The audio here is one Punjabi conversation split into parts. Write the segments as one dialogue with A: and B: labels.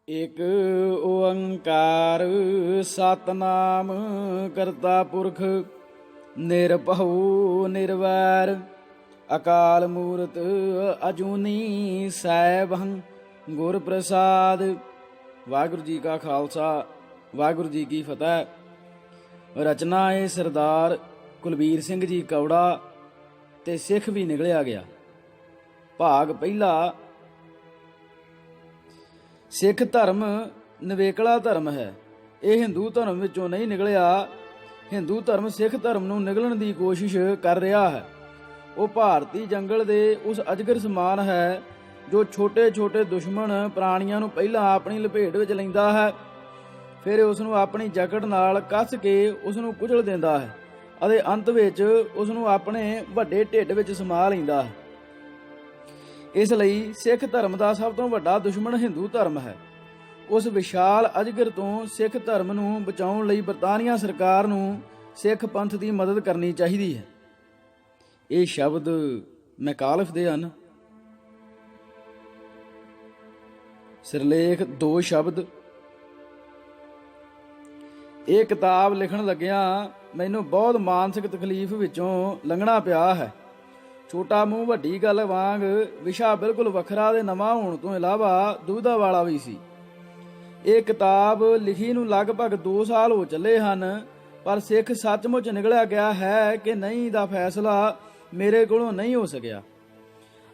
A: ਇਕ ਓੰਕਾਰ ਸਤਨਾਮ ਕਰਤਾ ਪੁਰਖ ਨਿਰਭਉ ਨਿਰਵੈਰ ਅਕਾਲ ਮੂਰਤ ਅਜੂਨੀ ਸੈਭੰ ਗੁਰ ਪ੍ਰਸਾਦ। ਵਾਹਿਗੁਰੂ ਜੀ ਕਾ ਖਾਲਸਾ ਵਾਹਿਗੁਰੂ ਜੀ ਕੀ ਫਤਿਹ। ਰਚਨਾ ਹੈ ਸਰਦਾਰ ਕੁਲਬੀਰ ਸਿੰਘ ਜੀ ਕੌੜਾ ਤੇ ਸਿੱਖ ਵੀ ਨਿਕਲਿਆ ਗਿਆ। ਭਾਗ ਪਹਿਲਾ। ਸਿੱਖ ਧਰਮ ਨਿਵੇਕਲਾ ਧਰਮ ਹੈ। ਇਹ ਹਿੰਦੂ ਧਰਮ ਵਿੱਚੋਂ ਨਹੀਂ ਨਿਕਲਿਆ। ਹਿੰਦੂ ਧਰਮ ਸਿੱਖ ਧਰਮ ਨੂੰ ਨਿਗਲਣ ਦੀ ਕੋਸ਼ਿਸ਼ ਕਰ ਰਿਹਾ ਹੈ। ਉਹ ਭਾਰਤੀ ਜੰਗਲ ਦੇ ਉਸ ਅਜਗਰ ਸਮਾਨ ਹੈ ਜੋ ਛੋਟੇ ਛੋਟੇ ਦੁਸ਼ਮਣ ਪ੍ਰਾਣੀਆਂ ਨੂੰ ਪਹਿਲਾਂ ਆਪਣੀ ਲਪੇਟ ਵਿੱਚ ਲੈਂਦਾ ਹੈ, ਫਿਰ ਉਸ ਨੂੰ ਆਪਣੀ ਜਕੜ ਨਾਲ ਕੱਸ ਕੇ ਉਸ ਨੂੰ ਕੁਚਲ ਦਿੰਦਾ ਹੈ ਅਤੇ ਅੰਤ ਵਿੱਚ ਉਸ ਨੂੰ ਆਪਣੇ ਵੱਡੇ ਢਿੱਡ ਵਿੱਚ ਸਮਾ ਲੈਂਦਾ ਹੈ। ਇਸ ਲਈ ਸਿੱਖ ਧਰਮ ਦਾ ਸਭ ਤੋਂ ਵੱਡਾ ਦੁਸ਼ਮਣ ਹਿੰਦੂ ਧਰਮ ਹੈ। ਉਸ ਵਿਸ਼ਾਲ ਅਜਗਰ ਤੋਂ ਸਿੱਖ ਧਰਮ ਨੂੰ ਬਚਾਉਣ ਲਈ ਬਰਤਾਨੀਆ ਸਰਕਾਰ ਨੂੰ ਸਿੱਖ ਪੰਥ ਦੀ ਮਦਦ ਕਰਨੀ ਚਾਹੀਦੀ ਹੈ। ਇਹ ਸ਼ਬਦ ਮੈਕਾਲਫ ਦੇ ਹਨ। ਸਿਰਲੇਖ 2 ਸ਼ਬਦ। ਇਹ ਕਿਤਾਬ ਲਿਖਣ ਲੱਗਿਆਂ ਮੈਨੂੰ ਬਹੁਤ ਮਾਨਸਿਕ ਤਕਲੀਫ ਵਿੱਚੋਂ ਲੰਘਣਾ ਪਿਆ ਹੈ। ਛੋਟਾ ਮੂੰਹ ਵੱਡੀ ਗੱਲ ਵਾਂਗ ਵਿਸ਼ਾ ਬਿਲਕੁਲ ਵੱਖਰਾ ਤੇ ਨਵਾਂ ਹੋਣ ਤੋਂ ਇਲਾਵਾ ਦੁਬਿਧਾ ਵਾਲਾ ਵੀ ਸੀ। ਇਹ ਕਿਤਾਬ ਲਿਖੀ ਨੂੰ ਲਗਭਗ 2 ਸਾਲ ਹੋ ਚੱਲੇ ਹਨ, ਪਰ ਸਿੱਖ ਸੱਚਮੁੱਚ ਨਿਕਲਿਆ ਗਿਆ ਹੈ ਕਿ ਨਹੀਂ ਦਾ ਫੈਸਲਾ ਮੇਰੇ ਕੋਲੋਂ ਨਹੀਂ ਹੋ ਸਕਿਆ।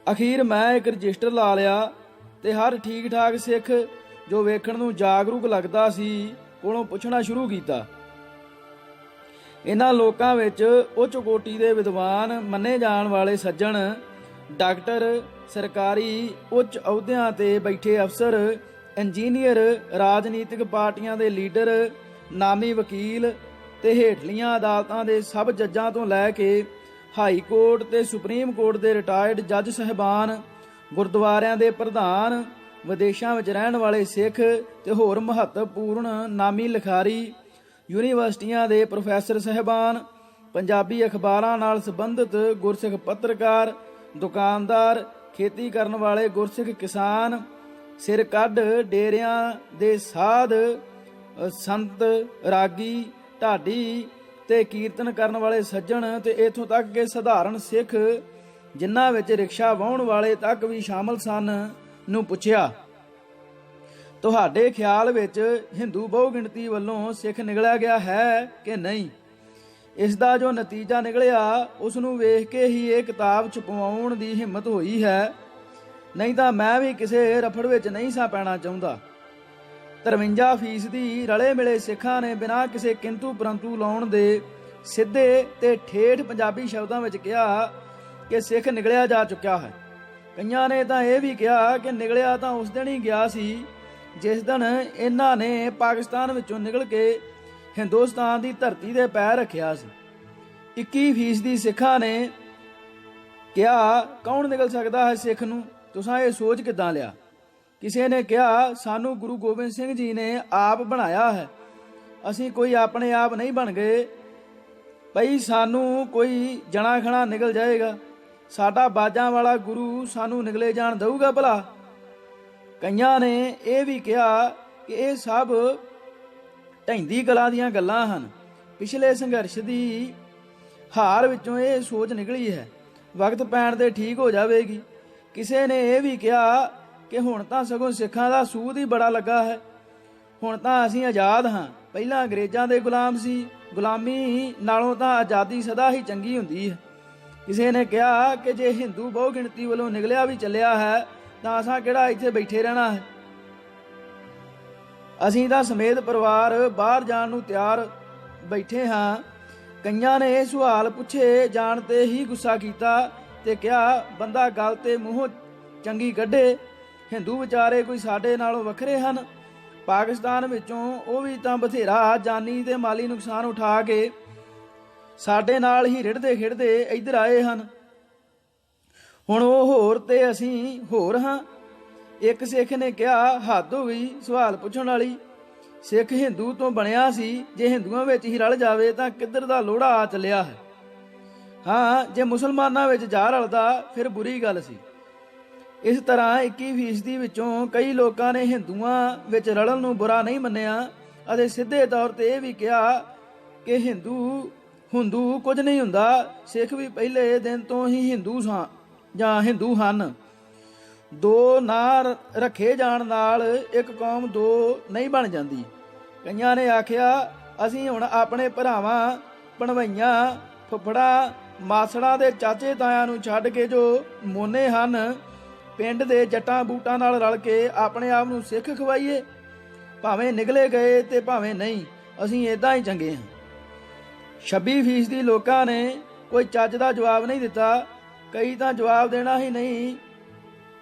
A: ਅਖੀਰ ਮੈਂ ਇੱਕ ਰਜਿਸਟਰ ਲਾ ਲਿਆ ਤੇ ਹਰ ਠੀਕ ਠਾਕ ਸਿੱਖ ਜੋ ਵੇਖਣ ਨੂੰ ਜਾਗਰੂਕ ਲੱਗਦਾ ਸੀ ਕੋਲੋਂ ਪੁੱਛਣਾ ਸ਼ੁਰੂ ਕੀਤਾ। ਇਹਨਾਂ ਲੋਕਾਂ ਵਿੱਚ ਉੱਚ ਕੋਟੀ ਦੇ ਵਿਦਵਾਨ ਮੰਨੇ ਜਾਣ ਵਾਲੇ ਸੱਜਣ, ਡਾਕਟਰ, ਸਰਕਾਰੀ ਉੱਚ ਅਹੁਦਿਆਂ ਤੇ ਬੈਠੇ ਅਫਸਰ, ਇੰਜੀਨੀਅਰ, ਰਾਜਨੀਤਿਕ ਪਾਰਟੀਆਂ ਦੇ ਲੀਡਰ, ਨਾਮੀ ਵਕੀਲ ਤੇ ਹੇਠਲੀਆਂ ਅਦਾਲਤਾਂ ਦੇ ਸਭ ਜੱਜਾਂ ਤੋਂ ਲੈ ਕੇ ਹਾਈ ਕੋਰਟ ਤੇ ਸੁਪਰੀਮ ਕੋਰਟ ਦੇ ਰਿਟਾਇਰਡ ਜੱਜ ਸਾਹਿਬਾਨ, ਗੁਰਦੁਆਰਿਆਂ ਦੇ ਪ੍ਰਧਾਨ, ਵਿਦੇਸ਼ਾਂ ਵਿੱਚ ਰਹਿਣ ਵਾਲੇ ਸਿੱਖ ਤੇ ਹੋਰ ਮਹੱਤਵਪੂਰਨ ਨਾਮੀ ਲਿਖਾਰੀ, ਯੂਨੀਵਰਸਿਟੀਆਂ ਦੇ ਪ੍ਰੋਫੈਸਰ ਸਾਹਿਬਾਨ, ਪੰਜਾਬੀ ਅਖਬਾਰਾਂ ਨਾਲ ਸੰਬੰਧਿਤ ਗੁਰਸਿੱਖ ਪੱਤਰਕਾਰ, ਦੁਕਾਨਦਾਰ, ਖੇਤੀ ਕਰਨ ਵਾਲੇ ਗੁਰਸਿੱਖ ਕਿਸਾਨ, ਸਿਰ ਕੱਢ ਡੇਰਿਆਂ ਦੇ ਸਾਧ, ਸੰਤ, ਰਾਗੀ, ਢਾਡੀ ਤੇ ਕੀਰਤਨ ਕਰਨ ਵਾਲੇ ਸੱਜਣ ਤੇ ਇਥੋਂ ਤੱਕ ਕਿ ਸਧਾਰਨ ਸਿੱਖ ਜਿਨ੍ਹਾਂ ਵਿੱਚ ਰਿਕਸ਼ਾ ਵਾਹੁਣ ਵਾਲੇ ਤੱਕ ਵੀ ਸ਼ਾਮਲ ਸਨ ਨੂੰ ਪੁੱਛਿਆ, ਤੁਹਾਡੇ ਖਿਆਲ ਵਿੱਚ ਹਿੰਦੂ ਬਹੁ ਗਿਣਤੀ ਵੱਲੋਂ ਸਿੱਖ ਨਿਕਲਿਆ ਗਿਆ ਹੈ ਕਿ ਨਹੀਂ? ਇਸ ਦਾ ਜੋ ਨਤੀਜਾ ਨਿਕਲਿਆ ਉਸ ਨੂੰ ਵੇਖ ਕੇ ਹੀ ਇਹ ਕਿਤਾਬ ਛਪਵਾਉਣ ਦੀ ਹਿੰਮਤ ਹੋਈ ਹੈ, ਨਹੀਂ ਤਾਂ ਮੈਂ ਵੀ ਕਿਸੇ ਰਫੜ ਵਿੱਚ ਨਹੀਂ ਸਾਂ ਪੈਣਾ ਚਾਹੁੰਦਾ। 53% ਰਲੇ ਮਿਲੇ ਸਿੱਖਾਂ ਨੇ ਬਿਨਾਂ ਕਿਸੇ ਕਿੰਤੂ ਪਰੰਤੂ ਲਾਉਣ ਦੇ ਸਿੱਧੇ ਤੇ ਠੇਠ ਪੰਜਾਬੀ ਸ਼ਬਦਾਂ ਵਿੱਚ ਕਿਹਾ ਕਿ ਸਿੱਖ ਨਿਕਲਿਆ ਜਾ ਚੁੱਕਿਆ ਹੈ। ਕਈਆਂ ਨੇ ਤਾਂ ਇਹ ਵੀ ਕਿਹਾ ਕਿ ਨਿਕਲਿਆ ਤਾਂ ਉਸ ਦਿਨ ਹੀ ਗਿਆ ਸੀ ਜਿਸ ਦਿਨ ਇਹਨਾਂ ਨੇ ਪਾਕਿਸਤਾਨ ਵਿੱਚੋਂ ਨਿਕਲ ਕੇ ਹਿੰਦੁਸਤਾਨ ਦੀ ਧਰਤੀ ਤੇ ਪੈਰ ਰੱਖਿਆ ਸੀ। 21% ਸਿੱਖਾਂ ਨੇ ਕਿਹਾ ਕੌਣ ਨਿਕਲ ਸਕਦਾ ਹੈ ਸਿੱਖ ਨੂੰ, ਤੁਸੀਂ ਇਹ ਸੋਚ ਕਿੱਦਾਂ ਲਿਆ? ਕਿਸੇ ਨੇ ਕਿਹਾ ਸਾਨੂੰ ਗੁਰੂ ਗੋਬਿੰਦ ਸਿੰਘ ਜੀ ਨੇ ਆਪ ਬਣਾਇਆ ਹੈ, ਅਸੀਂ ਕੋਈ ਆਪਣੇ ਆਪ ਨਹੀਂ ਬਣ ਗਏ ਭਈ ਸਾਨੂੰ ਕੋਈ ਜਣਾ ਖਣਾ ਨਿਕਲ ਜਾਏਗਾ, ਸਾਡਾ ਬਾਜਾਂ ਵਾਲਾ ਗੁਰੂ ਸਾਨੂੰ ਨਿਕਲੇ ਜਾਣ ਦਊਗਾ ਭਲਾ? ਕਈਆਂ ਨੇ ਇਹ ਵੀ ਕਿਹਾ ਕਿ ਇਹ ਸਭ ਢਹਿੰਦੀ ਕਲਾ ਦੀਆਂ ਗੱਲਾਂ ਹਨ, ਪਿਛਲੇ ਸੰਘਰਸ਼ ਦੀ ਹਾਰ ਵਿੱਚੋਂ ਇਹ ਸੋਚ ਨਿਕਲੀ ਹੈ, ਵਕਤ ਪੈਣ ਤੇ ਠੀਕ ਹੋ ਜਾਵੇਗੀ। ਕਿਸੇ ਨੇ ਇਹ ਵੀ ਕਿਹਾ ਕਿ ਹੁਣ ਤਾਂ ਸਗੋਂ ਸਿੱਖਾਂ ਦਾ ਸੂਦ ਹੀ ਬੜਾ ਲੱਗਾ ਹੈ, ਹੁਣ ਤਾਂ ਅਸੀਂ ਆਜ਼ਾਦ ਹਾਂ, ਪਹਿਲਾਂ ਅੰਗਰੇਜ਼ਾਂ ਦੇ ਗੁਲਾਮ ਸੀ, ਗੁਲਾਮੀ ਨਾਲੋਂ ਤਾਂ ਆਜ਼ਾਦੀ ਸਦਾ ਹੀ ਚੰਗੀ ਹੁੰਦੀ ਹੈ। ਕਿਸੇ ਨੇ ਕਿਹਾ ਕਿ ਜੇ ਹਿੰਦੂ ਬਹੁ ਗਿਣਤੀ ਵੱਲੋਂ ਨਿਕਲਿਆ ਵੀ ਚੱਲਿਆ ਹੈ ਤਾਂ ਅਸਾਂ ਕਿਹੜਾ ਇੱਥੇ ਬੈਠੇ ਰਹਿਣਾ ਹੈ, ਅਸੀਂ ਤਾਂ ਸਮੇਤ ਪਰਿਵਾਰ ਬਾਹਰ ਜਾਣ ਨੂੰ ਤਿਆਰ ਬੈਠੇ ਹਾਂ। ਕਈਆਂ ਨੇ ਇਹ ਸਵਾਲ ਪੁੱਛੇ ਜਾਣ ਤੇ ਹੀ ਗੁੱਸਾ ਕੀਤਾ ਤੇ ਕਿਹਾ ਬੰਦਾ ਗੱਲ ਤੇ ਮੂੰਹੋਂ ਚੰਗੀ ਕੱਢੇ, ਹਿੰਦੂ ਵਿਚਾਰੇ ਕੋਈ ਸਾਡੇ ਨਾਲੋਂ ਵੱਖਰੇ ਹਨ? ਪਾਕਿਸਤਾਨ ਵਿੱਚੋਂ ਉਹ ਵੀ ਤਾਂ ਬਥੇਰਾ ਜਾਨੀ ਤੇ ਮਾਲੀ ਨੁਕਸਾਨ ਉਠਾ ਕੇ ਸਾਡੇ ਨਾਲ ਹੀ ਰਿੜਦੇ ਖਿੜਦੇ ਇੱਧਰ ਆਏ ਹਨ, ਹੁਣ ਉਹ ਹੋਰ ਤੇ ਅਸੀਂ ਹੋਰ ਹਾਂ। ਇੱਕ ਸਿੱਖ ਨੇ ਕਿਹਾ ਹੱਦ ਹੋ ਗਈ ਸਵਾਲ ਪੁੱਛਣ ਵਾਲੀ, ਸਿੱਖ ਹਿੰਦੂ ਤੋਂ ਬਣਿਆ ਸੀ, ਜੇ ਹਿੰਦੂਆਂ ਵਿੱਚ ਹੀ ਰਲ ਜਾਵੇ ਤਾਂ ਕਿੱਧਰ ਦਾ ਲੋੜਾ ਆ ਚੱਲਿਆ ਹੈ। ਹਾਂ, ਜੇ ਮੁਸਲਮਾਨਾਂ ਵਿੱਚ ਜਾ ਰਲਦਾ ਫਿਰ ਬੁਰੀ ਗੱਲ ਸੀ। ਇਸ ਤਰ੍ਹਾਂ 21% ਵਿੱਚੋਂ ਕਈ ਲੋਕਾਂ ਨੇ ਹਿੰਦੂਆਂ ਵਿੱਚ ਰਲਣ ਨੂੰ ਬੁਰਾ ਨਹੀਂ ਮੰਨਿਆ ਅਤੇ ਸਿੱਧੇ ਤੌਰ ਤੇ ਇਹ ਵੀ ਕਿਹਾ ਕਿ ਹਿੰਦੂ ਕੁਝ ਨਹੀਂ ਹੁੰਦਾ। ਸਿੱਖ ਵੀ ਪਹਿਲੇ ਦਿਨ ਤੋਂ ਹੀ ਹਿੰਦੂ ਹਨ। ਦੋ ਨਾਂ ਰੱਖੇ ਜਾਣ ਨਾਲ ਇੱਕ ਕੌਮ ਦੋ ਨਹੀਂ ਬਣ ਜਾਂਦੀ। ਕਈਆਂ ਨੇ ਆਖਿਆ ਅਸੀਂ ਹੁਣ ਆਪਣੇ ਭਰਾਵਾਂ, ਭਣਵਈਆਂ, ਫੁੱਫੜਾਂ, ਮਾਸੜਾਂ ਦੇ ਚਾਚੇ ਤਾਇਆਂ ਨੂੰ ਛੱਡ ਕੇ ਜੋ ਮੋਨੇ ਹਨ, ਪਿੰਡ ਦੇ ਜੱਟਾਂ ਬੂਟਾਂ ਨਾਲ ਰਲ ਕੇ ਆਪਣੇ ਆਪ ਨੂੰ ਸਿੱਖ ਖਵਾਈਏ। ਭਾਵੇਂ ਨਿਕਲੇ ਗਏ ਤੇ ਭਾਵੇਂ ਨਹੀਂ, ਅਸੀਂ ਇਦਾਂ ਹੀ ਚੰਗੇ ਹਾਂ। 26% ਲੋਕਾਂ ਨੇ ਕੋਈ ਚੱਜ ਦਾ ਜਵਾਬ ਨਹੀਂ ਦਿੱਤਾ। ਕਈ ਤਾਂ ਜਵਾਬ ਦੇਣਾ ਹੀ ਨਹੀਂ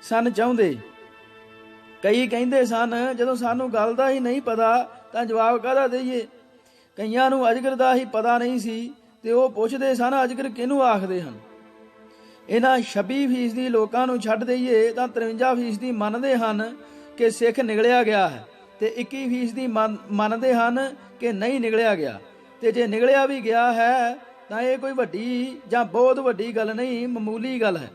A: ਸਨ ਚਾਹੁੰਦੇ। ਕਈ ਕਹਿੰਦੇ ਸਨ ਜਦੋਂ ਸਾਨੂੰ ਗੱਲ ਦਾ ਹੀ ਨਹੀਂ ਪਤਾ ਤਾਂ ਜਵਾਬ ਕਾਹਦਾ ਦੇਈਏ। ਕਈਆਂ ਨੂੰ ਅਜਗਰ ਦਾ ਹੀ ਪਤਾ ਨਹੀਂ ਸੀ ਤੇ ਉਹ ਪੁੱਛਦੇ ਸਨ ਅਜਗਰ ਕਿਹਨੂੰ ਆਖਦੇ ਹਨ। ਇਹਨਾਂ 26% ਲੋਕਾਂ ਨੂੰ ਛੱਡ ਦਈਏ ਤਾਂ 53% ਮੰਨਦੇ ਹਨ ਕਿ ਸਿੱਖ ਨਿਗਲਿਆ ਗਿਆ ਹੈ ਤੇ 21% ਮੰਨਦੇ ਹਨ ਕਿ ਨਹੀਂ ਨਿਗਲਿਆ ਗਿਆ। ਤੇ ਜੇ ਨਿਗਲਿਆ ਵੀ ਗਿਆ ਹੈ ਤਾਂ ਇਹ ਕੋਈ ਵੱਡੀ ਜਾਂ ਬਹੁਤ ਵੱਡੀ ਗੱਲ ਨਹੀਂ, ਮਾਮੂਲੀ ਗੱਲ ਹੈ।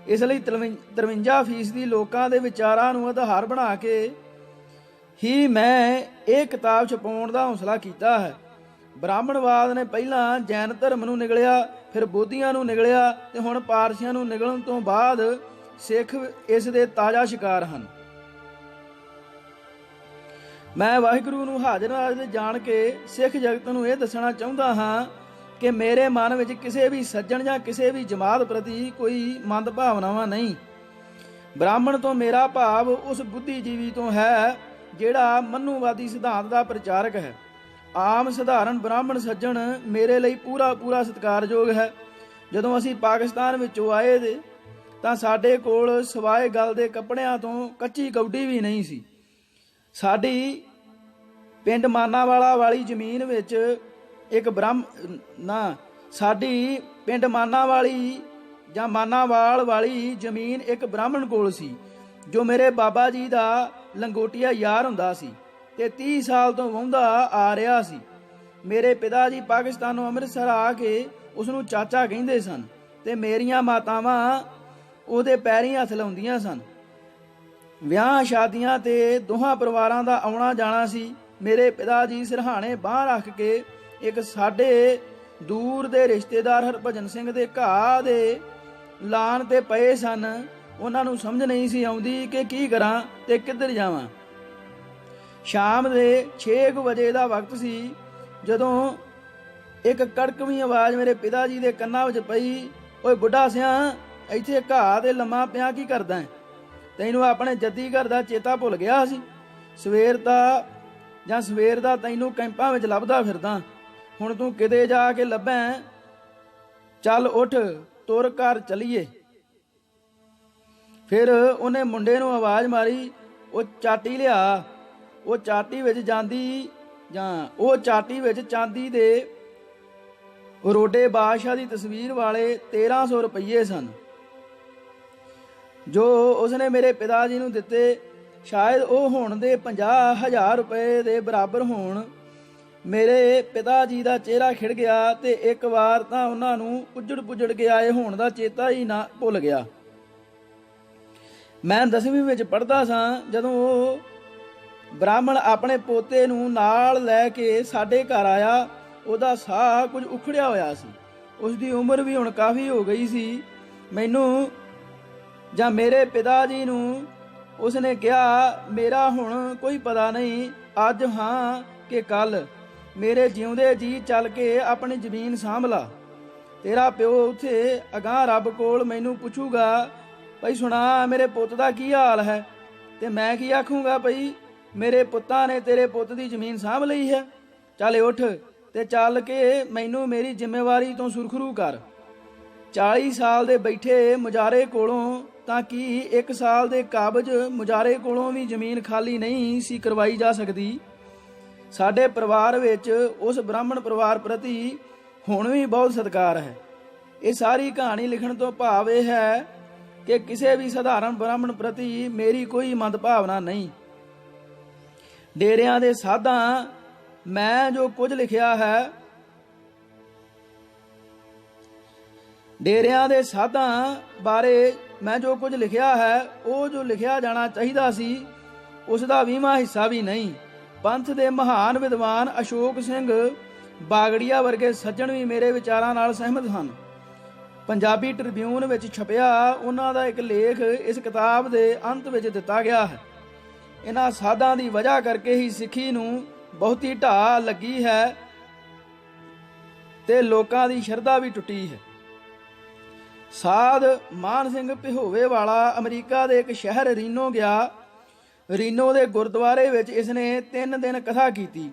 A: ਇਸ ਲਈ 53% ਲੋਕਾਂ ਦੇ ਵਿਚਾਰਾਂ ਨੂੰ ਆਧਾਰ ਬਣਾ ਕੇ ਹੀ ਮੈਂ ਇਹ ਕਿਤਾਬ ਛਪਾਉਣ ਦਾ ਹੌਸਲਾ ਕੀਤਾ ਹੈ। ਬ੍ਰਾਹਮਣਵਾਦ ਨੇ ਪਹਿਲਾਂ ਜੈਨ ਧਰਮ ਨੂੰ ਨਿਗਲਿਆ, ਫਿਰ ਬੋਧੀਆਂ ਨੂੰ ਨਿਗਲਿਆ ਤੇ ਹੁਣ ਪਾਰਸੀਆਂ ਨੂੰ ਨਿਗਲਣ ਤੋਂ ਬਾਅਦ ਸਿੱਖ ਇਸ ਦੇ ਤਾਜ਼ਾ ਸ਼ਿਕਾਰ ਹਨ। ਮੈਂ ਵਾਹਿਗੁਰੂ ਨੂੰ ਹਾਜ਼ਰ ਨਾਜ਼ਰ ਜਾਣ ਕੇ ਸਿੱਖ ਜਗਤ ਨੂੰ ਇਹ ਦੱਸਣਾ ਚਾਹੁੰਦਾ ਹਾਂ ਕਿ ਮੇਰੇ ਮਨ ਵਿੱਚ ਕਿਸੇ ਵੀ ਸੱਜਣ ਜਾਂ ਕਿਸੇ ਵੀ ਜਮਾਤ ਪ੍ਰਤੀ ਕੋਈ ਮੰਦ ਭਾਵਨਾਵਾਂ ਨਹੀਂ। ਬ੍ਰਾਹਮਣ ਤੋਂ ਮੇਰਾ ਭਾਵ ਉਸ ਬੁੱਧੀਜੀਵੀ ਤੋਂ ਹੈ ਜਿਹੜਾ ਮਨੂਵਾਦੀ ਸਿਧਾਂਤ ਦਾ ਪ੍ਰਚਾਰਕ ਹੈ। ਆਮ ਸਧਾਰਨ ਬ੍ਰਾਹਮਣ ਸੱਜਣ ਮੇਰੇ ਲਈ ਪੂਰਾ ਸਤਿਕਾਰਯੋਗ ਹੈ। ਜਦੋਂ ਅਸੀਂ ਪਾਕਿਸਤਾਨ ਵਿੱਚੋਂ ਆਏ ਤਾਂ ਸਾਡੇ ਕੋਲ ਸਿਵਾਏ ਗਲ ਦੇ ਕੱਪੜਿਆਂ ਤੋਂ ਕੱਚੀ ਕੌਡੀ ਵੀ ਨਹੀਂ ਸੀ। ਸਾਡੀ ਪਿੰਡ ਮਾਨਾਵਾਲਾ ਵਾਲੀ ਜ਼ਮੀਨ ਵਿੱਚ ਸਾਡੀ ਪਿੰਡ ਮਾਨਾਵਾਲੀ ਜਾਂ ਮਾਨਾਵਾਲ ਵਾਲੀ ਜ਼ਮੀਨ ਇੱਕ ਬ੍ਰਾਹਮਣ ਕੋਲ ਸੀ ਜੋ ਮੇਰੇ ਬਾਬਾ ਜੀ ਦਾ ਲੰਗੋਟੀਆ ਯਾਰ ਹੁੰਦਾ ਸੀ ਤੇ 30 ਸਾਲ ਤੋਂ ਵਾਹੁੰਦਾ ਆ ਰਿਹਾ ਸੀ। ਮੇਰੇ ਪਿਤਾ ਜੀ ਪਾਕਿਸਤਾਨੋਂ ਅੰਮ੍ਰਿਤਸਰ ਆ ਕੇ ਉਸ ਨੂੰ ਚਾਚਾ ਕਹਿੰਦੇ ਸਨ ਤੇ ਮੇਰੀਆਂ ਮਾਤਾਵਾਂ ਉਹਦੇ ਪੈਰੀਂ ਹੱਥ ਲਾਉਂਦੀਆਂ ਸਨ। ਵਿਆਹ ਸ਼ਾਦੀਆਂ ਤੇ ਦੋਹਾਂ ਪਰਿਵਾਰਾਂ ਦਾ ਆਉਣਾ ਜਾਣਾ ਸੀ। ਮੇਰੇ ਪਿਤਾ ਜੀ ਸਿਰਹਾਣੇ ਬਾਂਹ ਰੱਖ ਕੇ ਇੱਕ ਸਾਡੇ ਦੂਰ ਦੇ ਰਿਸ਼ਤੇਦਾਰ ਹਰਭਜਨ ਸਿੰਘ ਦੇ ਘਾਹ ਦੇ ਲਾਨ ਤੇ ਪਏ ਸਨ। ਉਹਨਾਂ ਨੂੰ ਸਮਝ ਨਹੀਂ ਸੀ ਆਉਂਦੀ ਕਿ ਕੀ ਕਰਾਂ ਤੇ ਕਿੱਧਰ ਜਾਵਾਂ। ਸ਼ਾਮ ਦੇ 6 ਵਜੇ ਦਾ ਵਕਤ ਸੀ ਜਦੋਂ ਇੱਕ ਕੜਕਵੀਂ ਆਵਾਜ਼ ਮੇਰੇ ਪਿਤਾ ਜੀ ਦੇ ਕੰਨਾਂ ਵਿੱਚ ਪਈ, ਓਏ ਬੁੱਢਾ ਸਿਆ, ਇੱਥੇ ਘਾਹ ਦੇ ਲੰਮਾ ਪਿਆ ਕੀ ਕਰਦਾ? ਤੈਨੂੰ ਆਪਣੇ ਜੱਦੀ ਘਰ ਦਾ ਚੇਤਾ ਭੁੱਲ ਗਿਆ ਸੀ? ਸਵੇਰ ਦਾ ਤੈਨੂੰ ਕੈਂਪਾਂ ਵਿੱਚ ਲੱਭਦਾ ਫਿਰਦਾ, ਹੁਣ ਤੂੰ ਕਿਤੇ ਜਾ ਕੇ ਲੱਭੈਂ। ਚੱਲ ਉੱਠ, ਤੁਰ ਘਰ ਚਲੀਏ। ਫਿਰ ਉਹਨੇ ਮੁੰਡੇ ਨੂੰ ਆਵਾਜ਼ ਮਾਰੀ, ਉਹ ਚਾਟੀ ਲਿਆ। ਉਹ ਚਾਟੀ ਵਿੱਚ ਚਾਂਦੀ ਦੇ ਰੋਡੇ ਬਾਦਸ਼ਾਹ ਦੀ ਤਸਵੀਰ ਵਾਲੇ 1300 ਰੁਪਏ ਸਨ ਜੋ ਉਸਨੇ ਮੇਰੇ ਪਿਤਾ ਜੀ ਨੂੰ ਦਿੱਤੇ। ਸ਼ਾਇਦ ਉਹ ਹੁਣ ਦੇ 50,000 ਰੁਪਏ ਦੇ ਬਰਾਬਰ ਹੋਣ। ਮੇਰੇ ਪਿਤਾ ਜੀ ਦਾ ਚਿਹਰਾ ਖਿੜ ਗਿਆ ਤੇ ਇੱਕ ਵਾਰ ਤਾਂ ਉਹਨਾਂ ਨੂੰ ਪੁੱਜੜ ਕੇ ਆਏ ਹੋਣ ਦਾ ਚੇਤਾ ਹੀ ਨਾ ਭੁੱਲ ਗਿਆ। ਮੈਂ 10ਵੀਂ ਵਿੱਚ ਪੜ੍ਹਦਾ ਸਾਂ ਜਦੋਂ ਉਹ ਬ੍ਰਾਹਮਣ ਆਪਣੇ ਪੋਤੇ ਨੂੰ ਨਾਲ ਲੈ ਕੇ ਸਾਡੇ ਘਰ ਆਇਆ। ਉਹਦਾ ਸਾਹ ਕੁਝ ਉਖੜਿਆ ਹੋਇਆ ਸੀ। ਉਸ ਦੀ ਉਮਰ ਵੀ ਹੁਣ ਕਾਫੀ ਹੋ ਗਈ ਸੀ। ਮੈਨੂੰ ਜਾਂ ਮੇਰੇ ਪਿਤਾ ਜੀ ਨੂੰ ਉਸਨੇ ਕਿਹਾ, ਮੇਰਾ ਹੁਣ ਕੋਈ ਪਤਾ ਨਹੀਂ, ਅੱਜ ਹਾਂ ਕਿ ਕੱਲ। ਮੇਰੇ ਜਿਉਂਦੇ ਜੀ ਚੱਲ ਕੇ ਆਪਣੀ ਜ਼ਮੀਨ ਸਾਂਭ ਲਾ। ਤੇਰਾ ਪਿਓ ਉੱਥੇ ਅਗਾਂਹ ਰੱਬ ਕੋਲ ਮੈਨੂੰ ਪੁੱਛੂਗਾ, ਭਈ ਸੁਣਾ ਮੇਰੇ ਪੁੱਤ ਦਾ ਕੀ ਹਾਲ ਹੈ? ਤੇ ਮੈਂ ਕੀ ਆਖੂੰਗਾ, ਭਈ ਮੇਰੇ ਪੁੱਤਾਂ ਨੇ ਤੇਰੇ ਪੁੱਤ ਦੀ ਜ਼ਮੀਨ ਸਾਂਭ ਲਈ ਹੈ। ਚੱਲ ਉੱਠ ਤੇ ਚੱਲ ਕੇ ਮੈਨੂੰ ਮੇਰੀ ਜ਼ਿੰਮੇਵਾਰੀ ਤੋਂ ਸੁਰਖਰੂ ਕਰ। 40 ਸਾਲ ਦੇ ਬੈਠੇ ਮੁਜਾਰੇ ਕੋਲੋਂ ਤਾਂ ਕੀ 1 ਸਾਲ ਦੇ ਕਾਬਜ਼ ਮੁਜਾਰੇ ਕੋਲੋਂ ਵੀ ਜ਼ਮੀਨ ਖਾਲੀ ਨਹੀਂ ਸੀ ਕਰਵਾਈ ਜਾ ਸਕਦੀ। ਸਾਡੇ ਪਰਿਵਾਰ ਵਿੱਚ ਉਸ ਬ੍ਰਾਹਮਣ ਪਰਿਵਾਰ ਪ੍ਰਤੀ ਹੁਣ ਵੀ ਬਹੁਤ ਸਤਿਕਾਰ ਹੈ। ਇਹ ਸਾਰੀ ਕਹਾਣੀ ਲਿਖਣ ਤੋਂ ਭਾਵ ਇਹ ਹੈ ਕਿ ਕਿਸੇ ਵੀ ਸਧਾਰਨ ਬ੍ਰਾਹਮਣ ਪ੍ਰਤੀ ਮੇਰੀ ਕੋਈ ਮੰਦ ਭਾਵਨਾ ਨਹੀਂ। ਡੇਰਿਆਂ ਦੇ ਸਾਧਾਂ ਮੈਂ ਜੋ ਕੁਝ ਲਿਖਿਆ ਹੈ, ਡੇਰਿਆਂ ਦੇ ਸਾਧਾਂ ਬਾਰੇ ਮੈਂ ਜੋ ਕੁਝ ਲਿਖਿਆ ਹੈ ਉਹ ਜੋ ਲਿਖਿਆ ਜਾਣਾ ਚਾਹੀਦਾ ਸੀ ਉਸ ਦਾ 20ਵਾਂ ਹਿੱਸਾ ਵੀ ਨਹੀਂ। ਪੰਥ ਦੇ ਮਹਾਨ ਵਿਦਵਾਨ ਅਸ਼ੋਕ ਸਿੰਘ ਬਾਗੜੀਆ ਵਰਗੇ ਸੱਜਣ ਵੀ ਮੇਰੇ ਵਿਚਾਰਾਂ ਨਾਲ ਸਹਿਮਤ ਹਨ। ਪੰਜਾਬੀ ਟ੍ਰਿਬਿਊਨ ਵਿੱਚ ਛਪਿਆ ਉਹਨਾਂ ਦਾ ਇੱਕ ਲੇਖ ਇਸ ਕਿਤਾਬ ਦੇ ਅੰਤ ਵਿੱਚ ਦਿੱਤਾ ਗਿਆ ਹੈ। ਇਹਨਾਂ ਸਾਧਾਂ ਦੀ ਵਜ੍ਹਾ ਕਰਕੇ ਹੀ ਸਿੱਖੀ ਨੂੰ ਬਹੁਤੀ ਢਾਹ ਲੱਗੀ ਹੈ ਤੇ ਲੋਕਾਂ ਦੀ ਸ਼ਰਧਾ ਵੀ ਟੁੱਟੀ ਹੈ। ਸਾਧ ਮਾਨ ਸਿੰਘ ਪਿਹੋਵੇ ਵਾਲਾ ਅਮਰੀਕਾ ਦੇ ਇੱਕ ਸ਼ਹਿਰ ਰੀਨੋ ਗਿਆ। ਰੀਨੋ ਦੇ ਗੁਰਦੁਆਰੇ ਵਿੱਚ ਇਸਨੇ 3 ਦਿਨ ਕਥਾ ਕੀਤੀ।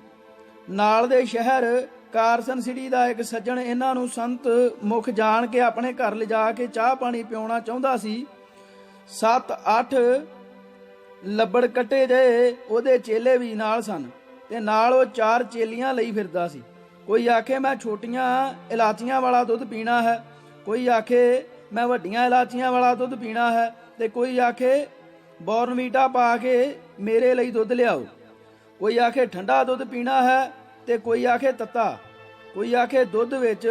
A: ਨਾਲ ਦੇ ਸ਼ਹਿਰ ਕਾਰਸਨ ਸਿਟੀ ਦਾ ਇੱਕ ਸੱਜਣ ਇਹਨਾਂ ਨੂੰ ਸੰਤ ਮੁਖ ਜਾਣ ਕੇ ਆਪਣੇ ਘਰ ਲਿਜਾ ਕੇ ਚਾਹ ਪਾਣੀ ਪਿਉਣਾ ਚਾਹੁੰਦਾ ਸੀ। 7-8 ਲੱਬੜ ਕੱਟੇ ਜੇ ਉਹਦੇ ਚੇਲੇ ਵੀ ਨਾਲ ਸਨ ਤੇ ਨਾਲ ਉਹ 4 ਚੇਲੀਆਂ ਲਈ ਫਿਰਦਾ ਸੀ। ਕੋਈ ਆਖੇ ਮੈਂ ਛੋਟੀਆਂ ਇਲਾਚੀਆਂ ਵਾਲਾ ਦੁੱਧ ਪੀਣਾ ਹੈ, ਕੋਈ ਆਖੇ ਮੈਂ ਵੱਡੀਆਂ ਇਲਾਚੀਆਂ ਵਾਲਾ ਦੁੱਧ ਪੀਣਾ ਹੈ ਤੇ ਕੋਈ ਆਖੇ ਬੋਰਨਵੀਟਾ ਪਾ ਕੇ ਮੇਰੇ ਲਈ ਦੁੱਧ ਲਿਆਓ। ਕੋਈ ਆਖੇ ਠੰਡਾ ਦੁੱਧ ਪੀਣਾ ਹੈ ਤੇ ਕੋਈ ਆਖੇ ਤੱਤਾ, ਕੋਈ ਆਖੇ ਦੁੱਧ ਵਿੱਚ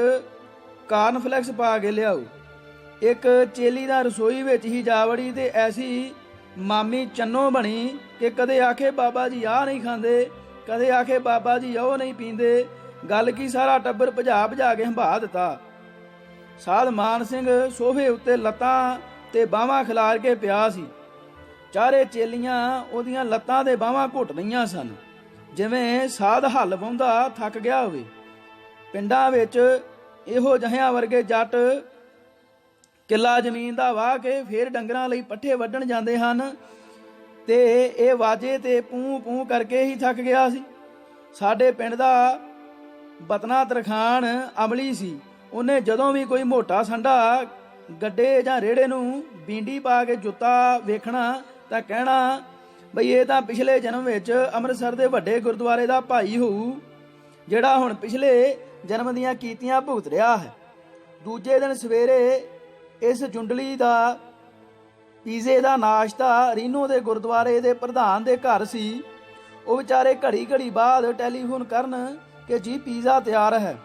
A: ਕਾਰਨਫਲੈਕਸ ਪਾ ਕੇ ਲਿਆਓ। ਇੱਕ ਚੇਲੀ ਦਾ ਰਸੋਈ ਵਿੱਚ ਹੀ ਜਾ ਵੜੀ ਤੇ ਐਸੀ ਮਾਮੀ ਚੰਨੋ ਬਣੀ ਕਿ ਕਦੇ ਆਖੇ ਬਾਬਾ ਜੀ ਆਹ ਨਹੀਂ ਖਾਂਦੇ, ਕਦੇ ਆਖੇ ਬਾਬਾ ਜੀ ਉਹ ਨਹੀਂ ਪੀਂਦੇ। ਗੱਲ ਕੀ ਸਾਰਾ ਟੱਬਰ ਭਜਾ ਭਜਾ ਕੇ ਹੰਭਾ ਦਿੱਤਾ। ਸਾਧ ਮਾਨ ਸਿੰਘ ਸੋਫੇ ਉੱਤੇ ਲੱਤਾਂ ਤੇ ਬਾਹਾਂ ਖਿਲਾਰ ਕੇ ਪਿਆ ਸੀ। ਚਾਰੇ ਚੇਲੀਆਂ ਉਹਦੀਆਂ ਲੱਤਾਂ ਤੇ ਬਾਹਾਂ ਘੁੱਟ ਰਹੀਆਂ ਸਨ, ਜਿਵੇਂ ਸਾਧ ਹੱਲ ਵਾਹੁੰਦਾ ਥੱਕ ਗਿਆ ਹੋਵੇ। ਪਿੰਡਾਂ ਵਿੱਚ ਇਹੋ ਜਿਹਿਆਂ ਵਰਗੇ ਜੱਟ ਕਿੱਲਾ ਜ਼ਮੀਨ ਦਾ ਵਾਹ ਕੇ ਫੇਰ ਡੰਗਰਾਂ ਲਈ ਪੱਠੇ ਵੱਢਣ ਜਾਂਦੇ ਹਨ ਤੇ ਇਹ ਵਾਜੇ ਤੇ ਪੂੰ ਪੂੰ ਕਰਕੇ ਹੀ ਥੱਕ ਗਿਆ ਸੀ। ਸਾਡੇ ਪਿੰਡ ਦਾ ਬਤਨਾ ਤਰਖਾਨ ਅਮਲੀ ਸੀ। ਉਹਨੇ ਜਦੋਂ ਵੀ ਕੋਈ ਮੋਟਾ ਸੰਡਾ ਗੱਡੇ ਜਾਂ ਰੇੜੇ ਨੂੰ ਬੀਂਡੀ ਪਾ ਕੇ ਜੁੱਤਾ ਵੇਖਣਾ ਤਾਂ ਕਹਿਣਾ ਬਈ ਇਹ ਤਾਂ ਪਿਛਲੇ ਜਨਮ ਵਿੱਚ ਅੰਮ੍ਰਿਤਸਰ ਦੇ ਵੱਡੇ ਗੁਰਦੁਆਰੇ ਦਾ ਭਾਈ ਹੋਊ, ਜਿਹੜਾ ਹੁਣ ਪਿਛਲੇ ਜਨਮ ਦੀਆਂ ਕੀਤੀਆਂ ਭੁਗਤ ਰਿਹਾ ਹੈ। ਦੂਜੇ ਦਿਨ ਸਵੇਰੇ ਇਸ ਜੁੰਡਲੀ ਦਾ ਪੀਜ਼ੇ ਦਾ ਨਾਸ਼ਤਾ ਰੀਨੋ ਦੇ ਗੁਰਦੁਆਰੇ ਦੇ ਪ੍ਰਧਾਨ ਦੇ ਘਰ ਸੀ। ਉਹ ਵਿਚਾਰੇ ਘੜੀ ਘੜੀ ਬਾਅਦ ਟੈਲੀਫੋਨ ਕਰਨ ਕਿ ਜੀ ਪੀਜ਼ਾ ਤਿਆਰ ਹੈ,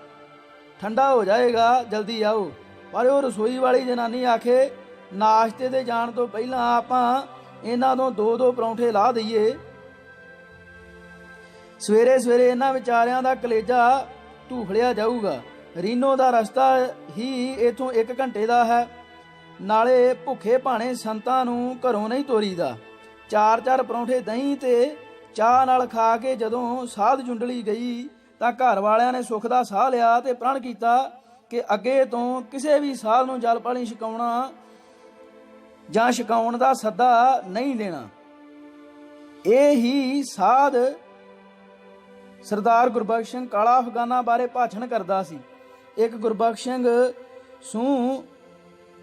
A: ਠੰਡਾ ਹੋ ਜਾਏਗਾ, ਜਲਦੀ ਆਓ। ਪਰ ਉਹ ਰਸੋਈ ਵਾਲੀ ਜਨਾਨੀ ਆਖੇ ਨਾਸ਼ਤੇ ਤੇ ਜਾਣ ਤੋਂ ਪਹਿਲਾਂ ਆਪਾਂ ਇਹਨਾਂ ਤੋਂ 2-2 ਪਰੌਂਠੇ ਲਾ ਦਈਏ। ਸਵੇਰੇ ਸਵੇਰੇ ਇਹਨਾਂ ਵਿਚਾਰਿਆਂ ਦਾ ਕਲੇਜਾ ਧੂਫੜਿਆ ਜਾਊਗਾ। ਰੀਨੋ ਦਾ ਰਸਤਾ ਹੀ ਇਥੋਂ 1 ਘੰਟੇ ਦਾ ਹੈ। ਨਾਲੇ ਭੁੱਖੇ ਭਾਣੇ ਸੰਤਾਂ ਨੂੰ ਘਰੋਂ ਨਹੀਂ ਤੋਰੀਦਾ। 4-4 ਪਰੌਂਠੇ ਦਹੀਂ ਤੇ ਚਾਹ ਨਾਲ ਖਾ ਕੇ ਜਦੋਂ ਸਾਧ ਜੁੰਡਲੀ ਗਈ ਤਾਂ ਘਰ ਵਾਲਿਆਂ ਨੇ ਸੁੱਖ ਦਾ ਸਾਹ ਲਿਆ ਤੇ ਪ੍ਰਣ ਕੀਤਾ ਕਿ ਅੱਗੇ ਤੋਂ ਕਿਸੇ ਵੀ ਸਾਧ ਨੂੰ ਜਲ ਪਾਣੀ ਛਕਾਉਣਾ ਜਾਂ ਛਕਾਉਣ ਦਾ ਸੱਦਾ ਨਹੀਂ ਦੇਣਾ। ਇਹ ਹੀ ਸਾਧ ਸਰਦਾਰ ਗੁਰਬਖਸ਼ ਸਿੰਘ ਕਾਲਾ ਅਫਗਾਨਾ ਬਾਰੇ ਭਾਸ਼ਣ ਕਰਦਾ ਸੀ। ਇੱਕ ਗੁਰਬਖਸ਼ ਸਿੰਘ ਸੂਹ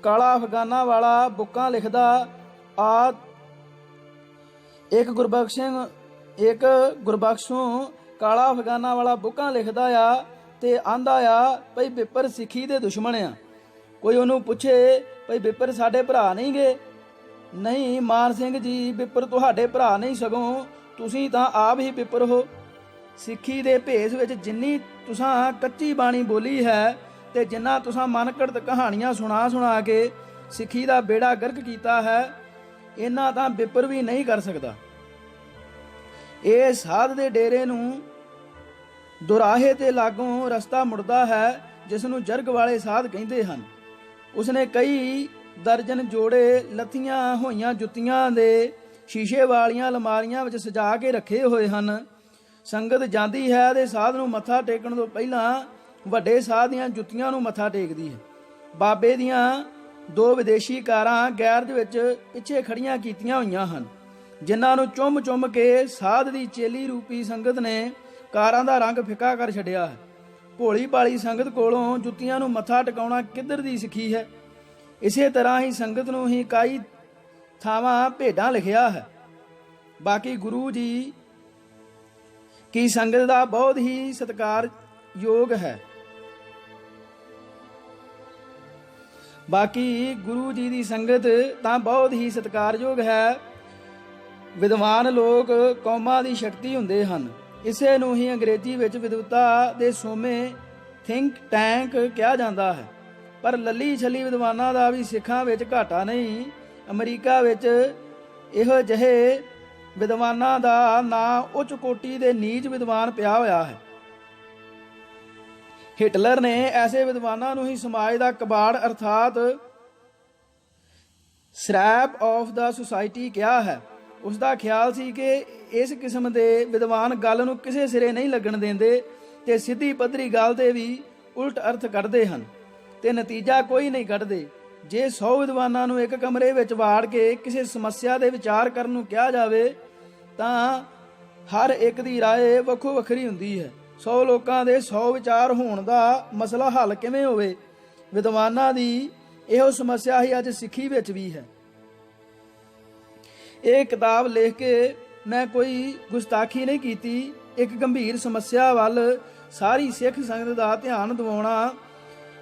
A: ਕਾਲਾ ਅਫਗਾਨਾ ਵਾਲਾ ਬੁੱਕਾਂ ਲਿਖਦਾ ਆ। ਇੱਕ ਗੁਰਬਖਸ਼ ਸਿੰਘ ਕਾਲਾ ਅਫਗਾਨਾ ਵਾਲਾ ਬੁੱਕਾਂ ਲਿਖਦਾ ਆ ਤੇ ਆਂਦਾ ਆ ਭਈ ਬਿੱਪਰ ਸਿੱਖੀ ਦੇ ਦੁਸ਼ਮਣ ਆ। ਕੋਈ ਉਹਨੂੰ ਪੁੱਛੇ ਭਈ ਬਿੱਪਰ ਸਾਡੇ ਭਰਾ ਨਹੀਂ ਗੇ? ਨਹੀਂ ਮਾਨ ਸਿੰਘ ਜੀ, ਬਿੱਪਰ ਤੁਹਾਡੇ ਭਰਾ ਨਹੀਂ, ਸਗੋਂ ਤੁਸੀਂ ਤਾਂ ਆਪ ਹੀ ਬਿੱਪਰ ਹੋ। ਸਿੱਖੀ ਦੇ ਭੇਸ ਵਿੱਚ ਜਿੰਨੀ ਤੁਸਾਂ ਕੱਚੀ ਬਾਣੀ ਬੋਲੀ ਹੈ ਤੇ ਜਿੰਨਾ ਤੁਸਾਂ ਮਨ ਘੜਤ ਕਹਾਣੀਆਂ ਸੁਣਾ ਕੇ ਸਿੱਖੀ ਦਾ ਬੇੜਾ ਗਰਕ ਕੀਤਾ ਹੈ, ਇਹਨਾਂ ਤਾਂ ਬਿੱਪਰ ਵੀ ਨਹੀਂ ਕਰ ਸਕਦਾ। ਇਹ ਸਾਧ ਦੇ ਡੇਰੇ ਨੂੰ ਦੁਰਾਹੇ ਤੇ ਲਾਗੋਂ ਰਸਤਾ ਮੁੜਦਾ ਹੈ, ਜਿਸ ਨੂੰ ਜਰਗ ਵਾਲੇ ਸਾਧ ਕਹਿੰਦੇ ਹਨ। ਉਸਨੇ ਕਈ ਦਰਜਨ ਜੋੜੇ ਲੱਥੀਆਂ ਹੋਈਆਂ ਜੁੱਤੀਆਂ ਦੇ ਸ਼ੀਸ਼ੇ ਵਾਲੀਆਂ ਅਲਮਾਰੀਆਂ ਵਿੱਚ ਸਜਾ ਕੇ ਰੱਖੇ ਹੋਏ ਹਨ। ਸੰਗਤ ਜਾਂਦੀ ਹੈ ਤੇ ਸਾਧ ਨੂੰ ਮੱਥਾ ਟੇਕਣ ਤੋਂ ਪਹਿਲਾਂ ਵੱਡੇ ਸਾਧ ਦੀਆਂ ਜੁੱਤੀਆਂ ਨੂੰ ਮੱਥਾ ਟੇਕਦੀ ਹੈ। ਬਾਬੇ ਦੀਆਂ 2 ਵਿਦੇਸ਼ੀ ਕਾਰਾਂ ਗੈਰਜ ਵਿੱਚ ਪਿੱਛੇ ਖੜੀਆਂ ਕੀਤੀਆਂ ਹੋਈਆਂ ਹਨ, ਜਿਨ੍ਹਾਂ ਨੂੰ ਚੁੰਮ ਕੇ ਸਾਧ ਦੀ ਚੇਲੀ ਰੂਪੀ ਸੰਗਤ ਨੇ ਕਾਰਾਂ ਦਾ ਰੰਗ ਫਿੱਕਾ ਕਰ ਛੱਡਿਆ ਹੈ। ਭੋਲੀ ਭਾਲੀ ਸੰਗਤ ਕੋਲੋਂ ਜੁੱਤੀਆਂ ਨੂੰ ਮੱਥਾ ਟਿਕਾਉਣਾ ਕਿੱਧਰ ਦੀ ਸਿੱਖੀ ਹੈ। ਇਸੇ ਤਰ੍ਹਾਂ ਹੀ ਸੰਗਤ ਨੂੰ ਹੀ ਕਈ ਥਾਵਾਂ ਭੇਡਾਂ ਲਿਖਿਆ ਹੈ। ਬਾਕੀ ਗੁਰੂ ਜੀ ਕੀ ਸੰਗਤ ਦਾ ਬਹੁਤ ਹੀ ਸਤਿਕਾਰਯੋਗ ਹੈ। ਬਾਕੀ ਗੁਰੂ ਜੀ ਦੀ ਸੰਗਤ ਤਾਂ ਬਹੁਤ ਹੀ ਸਤਿਕਾਰਯੋਗ ਹੈ। ਵਿਦਵਾਨ ਲੋਕ ਕੌਮਾਂ ਦੀ ਸ਼ਕਤੀ ਹੁੰਦੇ ਹਨ। ਇਸੇ ਨੂੰ ਹੀ ਅੰਗਰੇਜ਼ੀ ਵਿੱਚ ਵਿਦਵਤਾ ਦੇ ਸੋਮੇ ਥਿੰਕ ਟੈਂਕ ਕਿਹਾ ਜਾਂਦਾ ਹੈ। ਪਰ ਲੱਲੀ ਛੱਲੀ ਵਿਦਵਾਨਾਂ ਦਾ ਵੀ ਸਿੱਖਾਂ ਵਿੱਚ ਘਾਟਾ ਨਹੀਂ। ਅਮਰੀਕਾ ਵਿੱਚ ਇਹੋ ਜਿਹੇ ਵਿਦਵਾਨਾਂ ਦਾ ਨਾਂ ਉੱਚ ਕੋਟੀ ਦੇ ਨੀਚ ਵਿਦਵਾਨ ਪਿਆ ਹੋਇਆ ਹੈ। ਹਿਟਲਰ ਨੇ ਐਸੇ ਵਿਦਵਾਨਾਂ ਨੂੰ ਹੀ ਸਮਾਜ ਦਾ ਕਬਾੜ ਅਰਥਾਤ ਸ੍ਰੈਪ ਆਫ ਦਾ ਸੁਸਾਇਟੀ ਕਿਹਾ ਹੈ। ਉਸ ਦਾ ਖਿਆਲ ਸੀ ਕਿ ਇਸ ਕਿਸਮ ਦੇ ਵਿਦਵਾਨ ਗੱਲ ਨੂੰ ਕਿਸੇ ਸਿਰੇ ਨਹੀਂ ਲੱਗਣ ਦਿੰਦੇ ਤੇ ਸਿੱਧੀ ਪੱਧਰੀ ਗੱਲ ਦੇ ਵੀ ਉਲਟ ਅਰਥ ਕੱਢਦੇ ਹਨ ਤੇ ਨਤੀਜਾ ਕੋਈ ਨਹੀਂ ਕੱਢਦੇ। ਜੇ 100 ਵਿਦਵਾਨਾਂ ਨੂੰ ਇੱਕ ਕਮਰੇ ਵਿੱਚ ਵਾੜ ਕੇ ਕਿਸੇ ਸਮੱਸਿਆ ਦੇ ਵਿਚਾਰ ਕਰਨ ਨੂੰ ਕਿਹਾ ਜਾਵੇ ਤਾਂ ਹਰ ਇੱਕ ਦੀ ਰਾਏ ਵੱਖੋ ਵੱਖਰੀ ਹੁੰਦੀ ਹੈ। 100 ਲੋਕਾਂ ਦੇ 100 ਵਿਚਾਰ ਹੋਣ ਦਾ ਮਸਲਾ ਹੱਲ ਕਿਵੇਂ ਹੋਵੇ? ਵਿਦਵਾਨਾਂ ਦੀ ਇਹੋ ਸਮੱਸਿਆ ਹੀ ਅੱਜ ਸਿੱਖੀ ਵਿੱਚ ਵੀ ਹੈ। ਇਹ ਕਿਤਾਬ ਲਿਖ ਕੇ ਮੈਂ ਕੋਈ ਗੁਸਤਾਖੀ ਨਹੀਂ ਕੀਤੀ। ਇੱਕ ਗੰਭੀਰ ਸਮੱਸਿਆ ਵੱਲ ਸਾਰੀ ਸਿੱਖ ਸੰਗਤ ਦਾ ਧਿਆਨ ਦਿਵਾਉਣਾ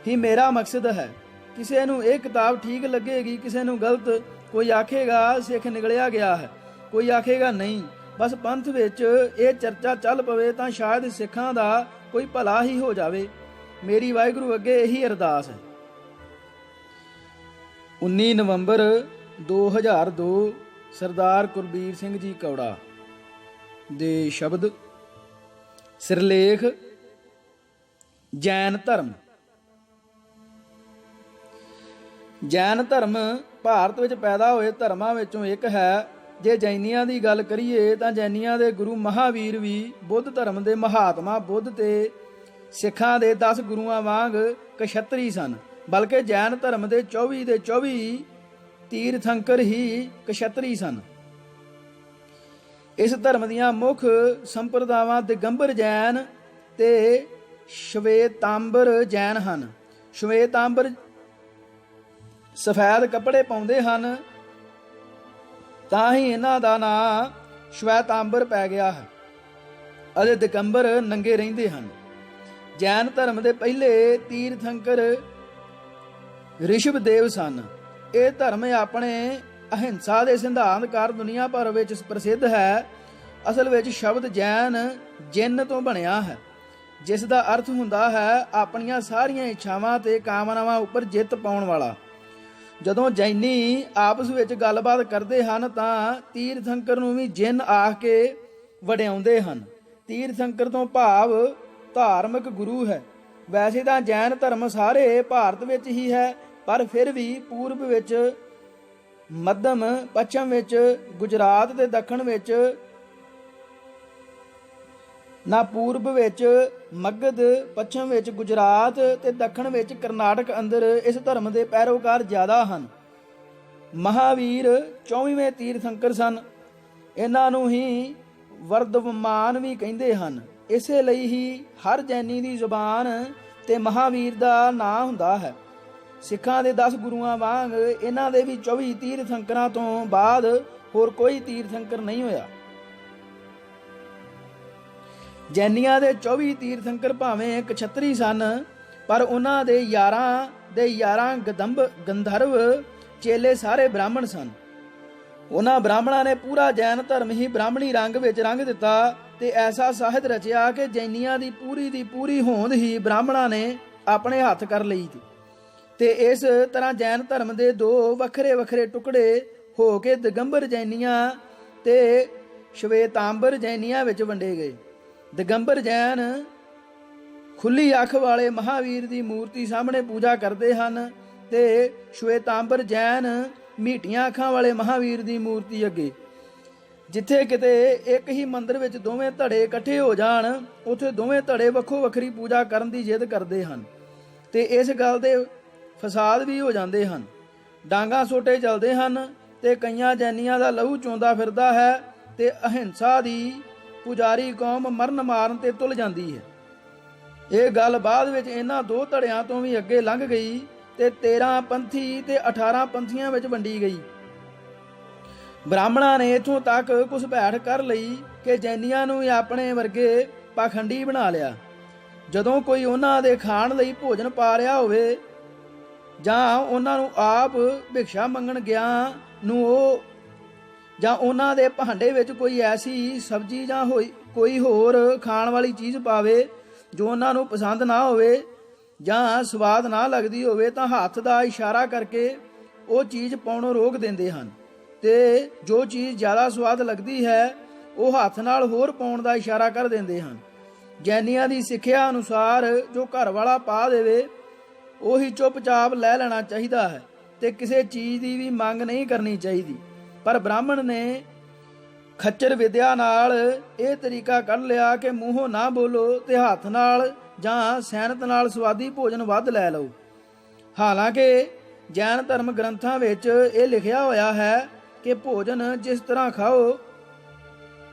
A: ਹੀ ਮੇਰਾ ਮਕਸਦ ਹੈ। ਕਿਸੇ ਨੂੰ ਇਹ ਕਿਤਾਬ ਠੀਕ ਲੱਗੇਗੀ, ਕਿਸੇ ਨੂੰ ਗਲਤ। ਕੋਈ ਆਖੇਗਾ ਸਿੱਖ ਨਿਗਲਿਆ ਗਿਆ ਹੈ, ਕੋਈ ਆਖੇਗਾ ਨਹੀਂ। ਬਸ ਪੰਥ ਵਿੱਚ ਇਹ ਚਰਚਾ ਚੱਲ ਪਵੇ ਤਾਂ ਸ਼ਾਇਦ ਸਿੱਖਾਂ ਦਾ ਕੋਈ ਭਲਾ ਹੀ ਹੋ ਜਾਵੇ। ਮੇਰੀ ਵਾਹਿਗੁਰੂ ਅੱਗੇ ਇਹੀ ਅਰਦਾਸ ਹੈ। 19 ਨਵੰਬਰ 2002 ਸਰਦਾਰ ਕੁਲਬੀਰ ਸਿੰਘ ਜੀ ਕੌੜਾ ਦੇ ਸ਼ਬਦ। ਸਿਰਲੇਖ ਜੈਨ ਧਰਮ। ਜੈਨ ਧਰਮ ਭਾਰਤ ਵਿੱਚ ਪੈਦਾ ਹੋਏ ਧਰਮਾਂ ਵਿੱਚੋਂ ਇੱਕ ਹੈ। ਜੇ ਜੈਨੀਆਂ ਦੀ ਗੱਲ ਕਰੀਏ ਤਾਂ ਜੈਨੀਆਂ ਦੇ ਗੁਰੂ ਮਹਾਵੀਰ ਵੀ ਬੁੱਧ ਧਰਮ ਦੇ ਮਹਾਤਮਾ ਬੁੱਧ ਤੇ ਸਿੱਖਾਂ ਦੇ 10 ਗੁਰੂਆਂ ਵਾਂਗ ਕਸ਼ਤਰੀ ਸਨ। ਬਲਕਿ ਜੈਨ ਧਰਮ ਦੇ 24 ਦੇ 24 ਤੀਰਥੰਕਰ ਹੀ ਕਸ਼ਤਰੀ ਸਨ। ਇਸ ਧਰਮ ਦੀਆਂ ਮੁੱਖ ਸੰਪਰਦਾਵਾਂ ਦਿਗੰਬਰ ਜੈਨ ਤੇ ਸ਼ਵੇਤਾਂਬਰ ਜੈਨ ਹਨ। ਸ਼ਵੇਤਾਂਬਰ ਸਫੈਦ ਕੱਪੜੇ ਪਾਉਂਦੇ ਹਨ, ਤਾਂ ਹੀ ਇਹਨਾਂ ਦਾ ਨਾਂ ਸ਼ਵੇਤਾਂਬਰ ਪੈ ਗਿਆ ਹੈ, ਅਤੇ ਦਿਗੰਬਰ ਨੰਗੇ ਰਹਿੰਦੇ ਹਨ। ਜੈਨ ਧਰਮ ਦੇ ਪਹਿਲੇ ਤੀਰਥੰਕਰ ਰਿਸ਼ਭਦੇਵ ਸਨ। ਇਹ ਧਰਮ ਆਪਣੇ ਅਹਿੰਸਾ ਦੇ ਸਿਧਾਂਤ ਕਾਰਨ ਦੁਨੀਆ ਭਰ ਵਿੱਚ ਪ੍ਰਸਿੱਧ ਹੈ। ਅਸਲ ਵਿੱਚ ਸ਼ਬਦ ਜੈਨ ਜਿੰਨ ਤੋਂ ਬਣਿਆ ਹੈ, ਜਿਸ ਦਾ ਅਰਥ ਹੁੰਦਾ ਹੈ ਆਪਣੀਆਂ ਸਾਰੀਆਂ ਇੱਛਾਵਾਂ ਤੇ ਕਾਮਨਾਵਾਂ ਉੱਪਰ ਜਿੱਤ ਪਾਉਣ ਵਾਲਾ। ਜਦੋਂ ਜੈਨੀ ਆਪਸ ਵਿੱਚ ਗੱਲਬਾਤ ਕਰਦੇ ਹਨ ਤਾਂ ਤੀਰਥੰਕਰ ਨੂੰ ਵੀ ਜਿੰਨ ਆਖ ਕੇ ਵਡਿਆਉਂਦੇ ਹਨ। ਤੀਰਥੰਕਰ ਤੋਂ ਭਾਵ ਧਾਰਮਿਕ ਗੁਰੂ ਹੈ। ਵੈਸੇ ਤਾਂ ਜੈਨ ਧਰਮ ਸਾਰੇ ਭਾਰਤ ਵਿੱਚ ਹੀ ਹੈ, ਪਰ ਫਿਰ ਵੀ ਪੂਰਬ ਵਿੱਚ, ਮੱਧਮ ਪੱਛਮ ਵਿੱਚ, ਗੁਜਰਾਤ ਤੇ ਦੱਖਣ ਵਿੱਚ, ਪੂਰਬ ਵਿੱਚ ਮਗਧ, ਪੱਛਮ ਵਿੱਚ ਗੁਜਰਾਤ ਤੇ ਦੱਖਣ ਵਿੱਚ ਕਰਨਾਟਕ ਅੰਦਰ ਇਸ ਧਰਮ ਦੇ ਪੈਰੋਕਾਰ ਜ਼ਿਆਦਾ ਹਨ। ਮਹਾਵੀਰ 24ਵੇਂ ਤੀਰਥੰਕਰ ਸਨ। ਇਹਨਾਂ ਨੂੰ ਹੀ ਵਰਧਮਾਨ ਵੀ ਕਹਿੰਦੇ ਹਨ। ਇਸੇ ਲਈ ਹੀ ਹਰ ਜੈਨੀ ਦੀ ਜ਼ੁਬਾਨ ਤੇ ਮਹਾਵੀਰ ਦਾ ਨਾਂ ਹੁੰਦਾ ਹੈ। ਸਿੱਖਾਂ ਦੇ 10 ਗੁਰੂਆਂ ਵਾਂਗ ਇਹਨਾਂ ਦੇ ਵੀ 24 ਤੀਰਥੰਕਰਾਂ ਤੋਂ ਬਾਅਦ ਹੋਰ ਕੋਈ ਤੀਰਥੰਕਰ ਨਹੀਂ ਹੋਇਆ। ਜੈਨੀਆਂ ਦੇ 24 ਤੀਰਥੰਕਰ ਭਾਵੇਂ ਕਛਤਰੀ ਸਨ, ਪਰ ਉਹਨਾਂ ਦੇ 11 ਗੰਧਰਵ ਚੇਲੇ ਸਾਰੇ ਬ੍ਰਾਹਮਣ ਸਨ। ਉਹਨਾਂ ਬ੍ਰਾਹਮਣਾਂ ਨੇ ਪੂਰਾ ਜੈਨ ਧਰਮ ਹੀ ਬ੍ਰਾਹਮਣੀ ਰੰਗ ਵਿੱਚ ਰੰਗ ਦਿੱਤਾ ਤੇ ਐਸਾ ਸਾਹਿਤ ਰਚਿਆ ਕਿ ਜੈਨੀਆਂ ਦੀ ਪੂਰੀ ਹੋਂਦ ਹੀ ਬ੍ਰਾਹਮਣਾਂ ਨੇ ਆਪਣੇ ਹੱਥ ਕਰ ਲਈ ਤੇ ਇਸ ਤਰ੍ਹਾਂ ਜੈਨ ਧਰਮ ਦੇ 2 ਵੱਖਰੇ ਟੁਕੜੇ ਹੋ ਕੇ ਦਿਗੰਬਰ ਜੈਨੀਆਂ ਤੇ ਸ਼ਵੇਤਾਂਬਰ ਜੈਨੀਆਂ ਵਿੱਚ ਵੰਡੇ ਗਏ। ਦਿਗੰਬਰ ਜੈਨ ਖੁੱਲੀ ਅੱਖ ਵਾਲੇ ਮਹਾਵੀਰ ਦੀ ਮੂਰਤੀ ਸਾਹਮਣੇ ਪੂਜਾ ਕਰਦੇ ਹਨ ਤੇ ਸ਼ਵੇਤਾਂਬਰ ਜੈਨ ਮੀਟੀਆਂ ਅੱਖਾਂ ਵਾਲੇ ਮਹਾਵੀਰ ਦੀ ਮੂਰਤੀ ਅੱਗੇ। ਜਿੱਥੇ ਕਿਤੇ ਇੱਕ ਹੀ ਮੰਦਿਰ ਵਿੱਚ ਦੋਵੇਂ ਧੜੇ ਇਕੱਠੇ ਹੋ ਜਾਣ, ਉੱਥੇ ਦੋਵੇਂ ਧੜੇ ਵੱਖੋ ਵੱਖਰੀ ਪੂਜਾ ਕਰਨ ਦੀ ਜਿੱਦ ਕਰਦੇ ਹਨ ਤੇ ਇਸ ਗੱਲ ਦੇ ਫਸਾਦ ਵੀ ਹੋ ਜਾਂਦੇ ਹਨ। ਡਾਂਗਾ ਸੋਟੇ ਚੱਲਦੇ ਹਨ ਤੇ ਕਈਆਂ ਜੈਨੀਆਂ ਦਾ ਲਹੂ ਚੋਂਦਾ ਫਿਰਦਾ ਹੈ ਤੇ ਅਹਿੰਸਾ ਦੀ ਪੁਜਾਰੀ ਕੌਮ ਮਰਨ ਮਾਰਨ ਤੇ ਤੁਲ ਜਾਂਦੀ ਹੈ। ਇਹ ਗੱਲ ਬਾਅਦ ਵਿੱਚ ਇਹਨਾਂ 2 ਧੜਿਆਂ ਤੋਂ ਵੀ ਅੱਗੇ ਲੰਘ ਗਈ ਤੇ 13 ਪੰਥੀ ਤੇ 18 ਪੰਥੀਆਂ ਵਿੱਚ ਵੰਡੀ ਗਈ। ਬ੍ਰਾਹਮਣਾਂ ਨੇ ਇਥੋਂ ਤੱਕ ਘੁਸਪੈਠ ਕਰ ਲਈ ਕਿ ਜੈਨੀਆਂ ਨੂੰ ਆਪਣੇ ਵਰਗੇ ਪਾਖੰਡੀ ਬਣਾ ਲਿਆ। ਜਦੋਂ ਕੋਈ ਉਹਨਾਂ ਦੇ ਖਾਣ ਲਈ ਭੋਜਨ ਪਾ ਰਿਹਾ ਹੋਵੇ ਜਾਂ ਉਹਨਾਂ ਨੂੰ ਆਪ ਭਿਕਸ਼ਾ ਮੰਗਣ ਗਿਆ ਨੂੰ ਜਾਂ ਉਹਨਾਂ ਦੇ ਭਾਂਡੇ ਵਿੱਚ ਕੋਈ ਐਸੀ ਸਬਜ਼ੀ ਜਾਂ ਕੋਈ ਹੋਰ ਖਾਣ ਵਾਲੀ ਚੀਜ਼ ਪਾਵੇ ਜੋ ਉਹਨਾਂ ਨੂੰ ਪਸੰਦ ਨਾ ਹੋਵੇ ਜਾਂ ਸਵਾਦ ਨਾ ਲੱਗਦੀ ਹੋਵੇ ਤਾਂ ਹੱਥ ਦਾ ਇਸ਼ਾਰਾ ਕਰਕੇ ਉਹ ਚੀਜ਼ ਪਾਉਣੋਂ ਰੋਕ ਦਿੰਦੇ ਹਨ ਤੇ ਜੋ ਚੀਜ਼ ਜ਼ਿਆਦਾ ਸਵਾਦ ਲੱਗਦੀ ਹੈ ਉਹ ਹੱਥ ਨਾਲ ਹੋਰ ਪਾਉਣ ਦਾ ਇਸ਼ਾਰਾ ਕਰ ਦਿੰਦੇ ਹਨ। ਜੈਨੀਆਂ ਦੀ ਸਿੱਖਿਆ ਅਨੁਸਾਰ ਜੋ ਘਰ ਵਾਲਾ ਪਾ ਦੇਵੇ ਉਹੀ ਚੁੱਪਚਾਪ ਲੈ ਲੈਣਾ ਚਾਹੀਦਾ ਹੈ ਤੇ ਕਿਸੇ ਚੀਜ਼ ਦੀ ਵੀ ਮੰਗ ਨਹੀਂ ਕਰਨੀ ਚਾਹੀਦੀ। ਪਰ ਬ੍ਰਾਹਮਣ ਨੇ ਖੱਚਰ ਵਿਦਿਆ ਨਾਲ ਇਹ ਤਰੀਕਾ ਕੱਢ ਲਿਆ ਕਿ ਮੂੰਹੋਂ ਨਾ ਬੋਲੋ ਤੇ ਹੱਥ ਨਾਲ ਜਾਂ ਸੈਨਤ ਨਾਲ ਸਵਾਦੀ ਭੋਜਨ ਵੱਧ ਲੈ ਲਓ। ਹਾਲਾਂਕਿ ਜੈਨ ਧਰਮ ਗ੍ਰੰਥਾਂ ਵਿੱਚ ਇਹ ਲਿਖਿਆ ਹੋਇਆ ਹੈ ਕਿ ਭੋਜਨ ਜਿਸ ਤਰ੍ਹਾਂ ਖਾਓ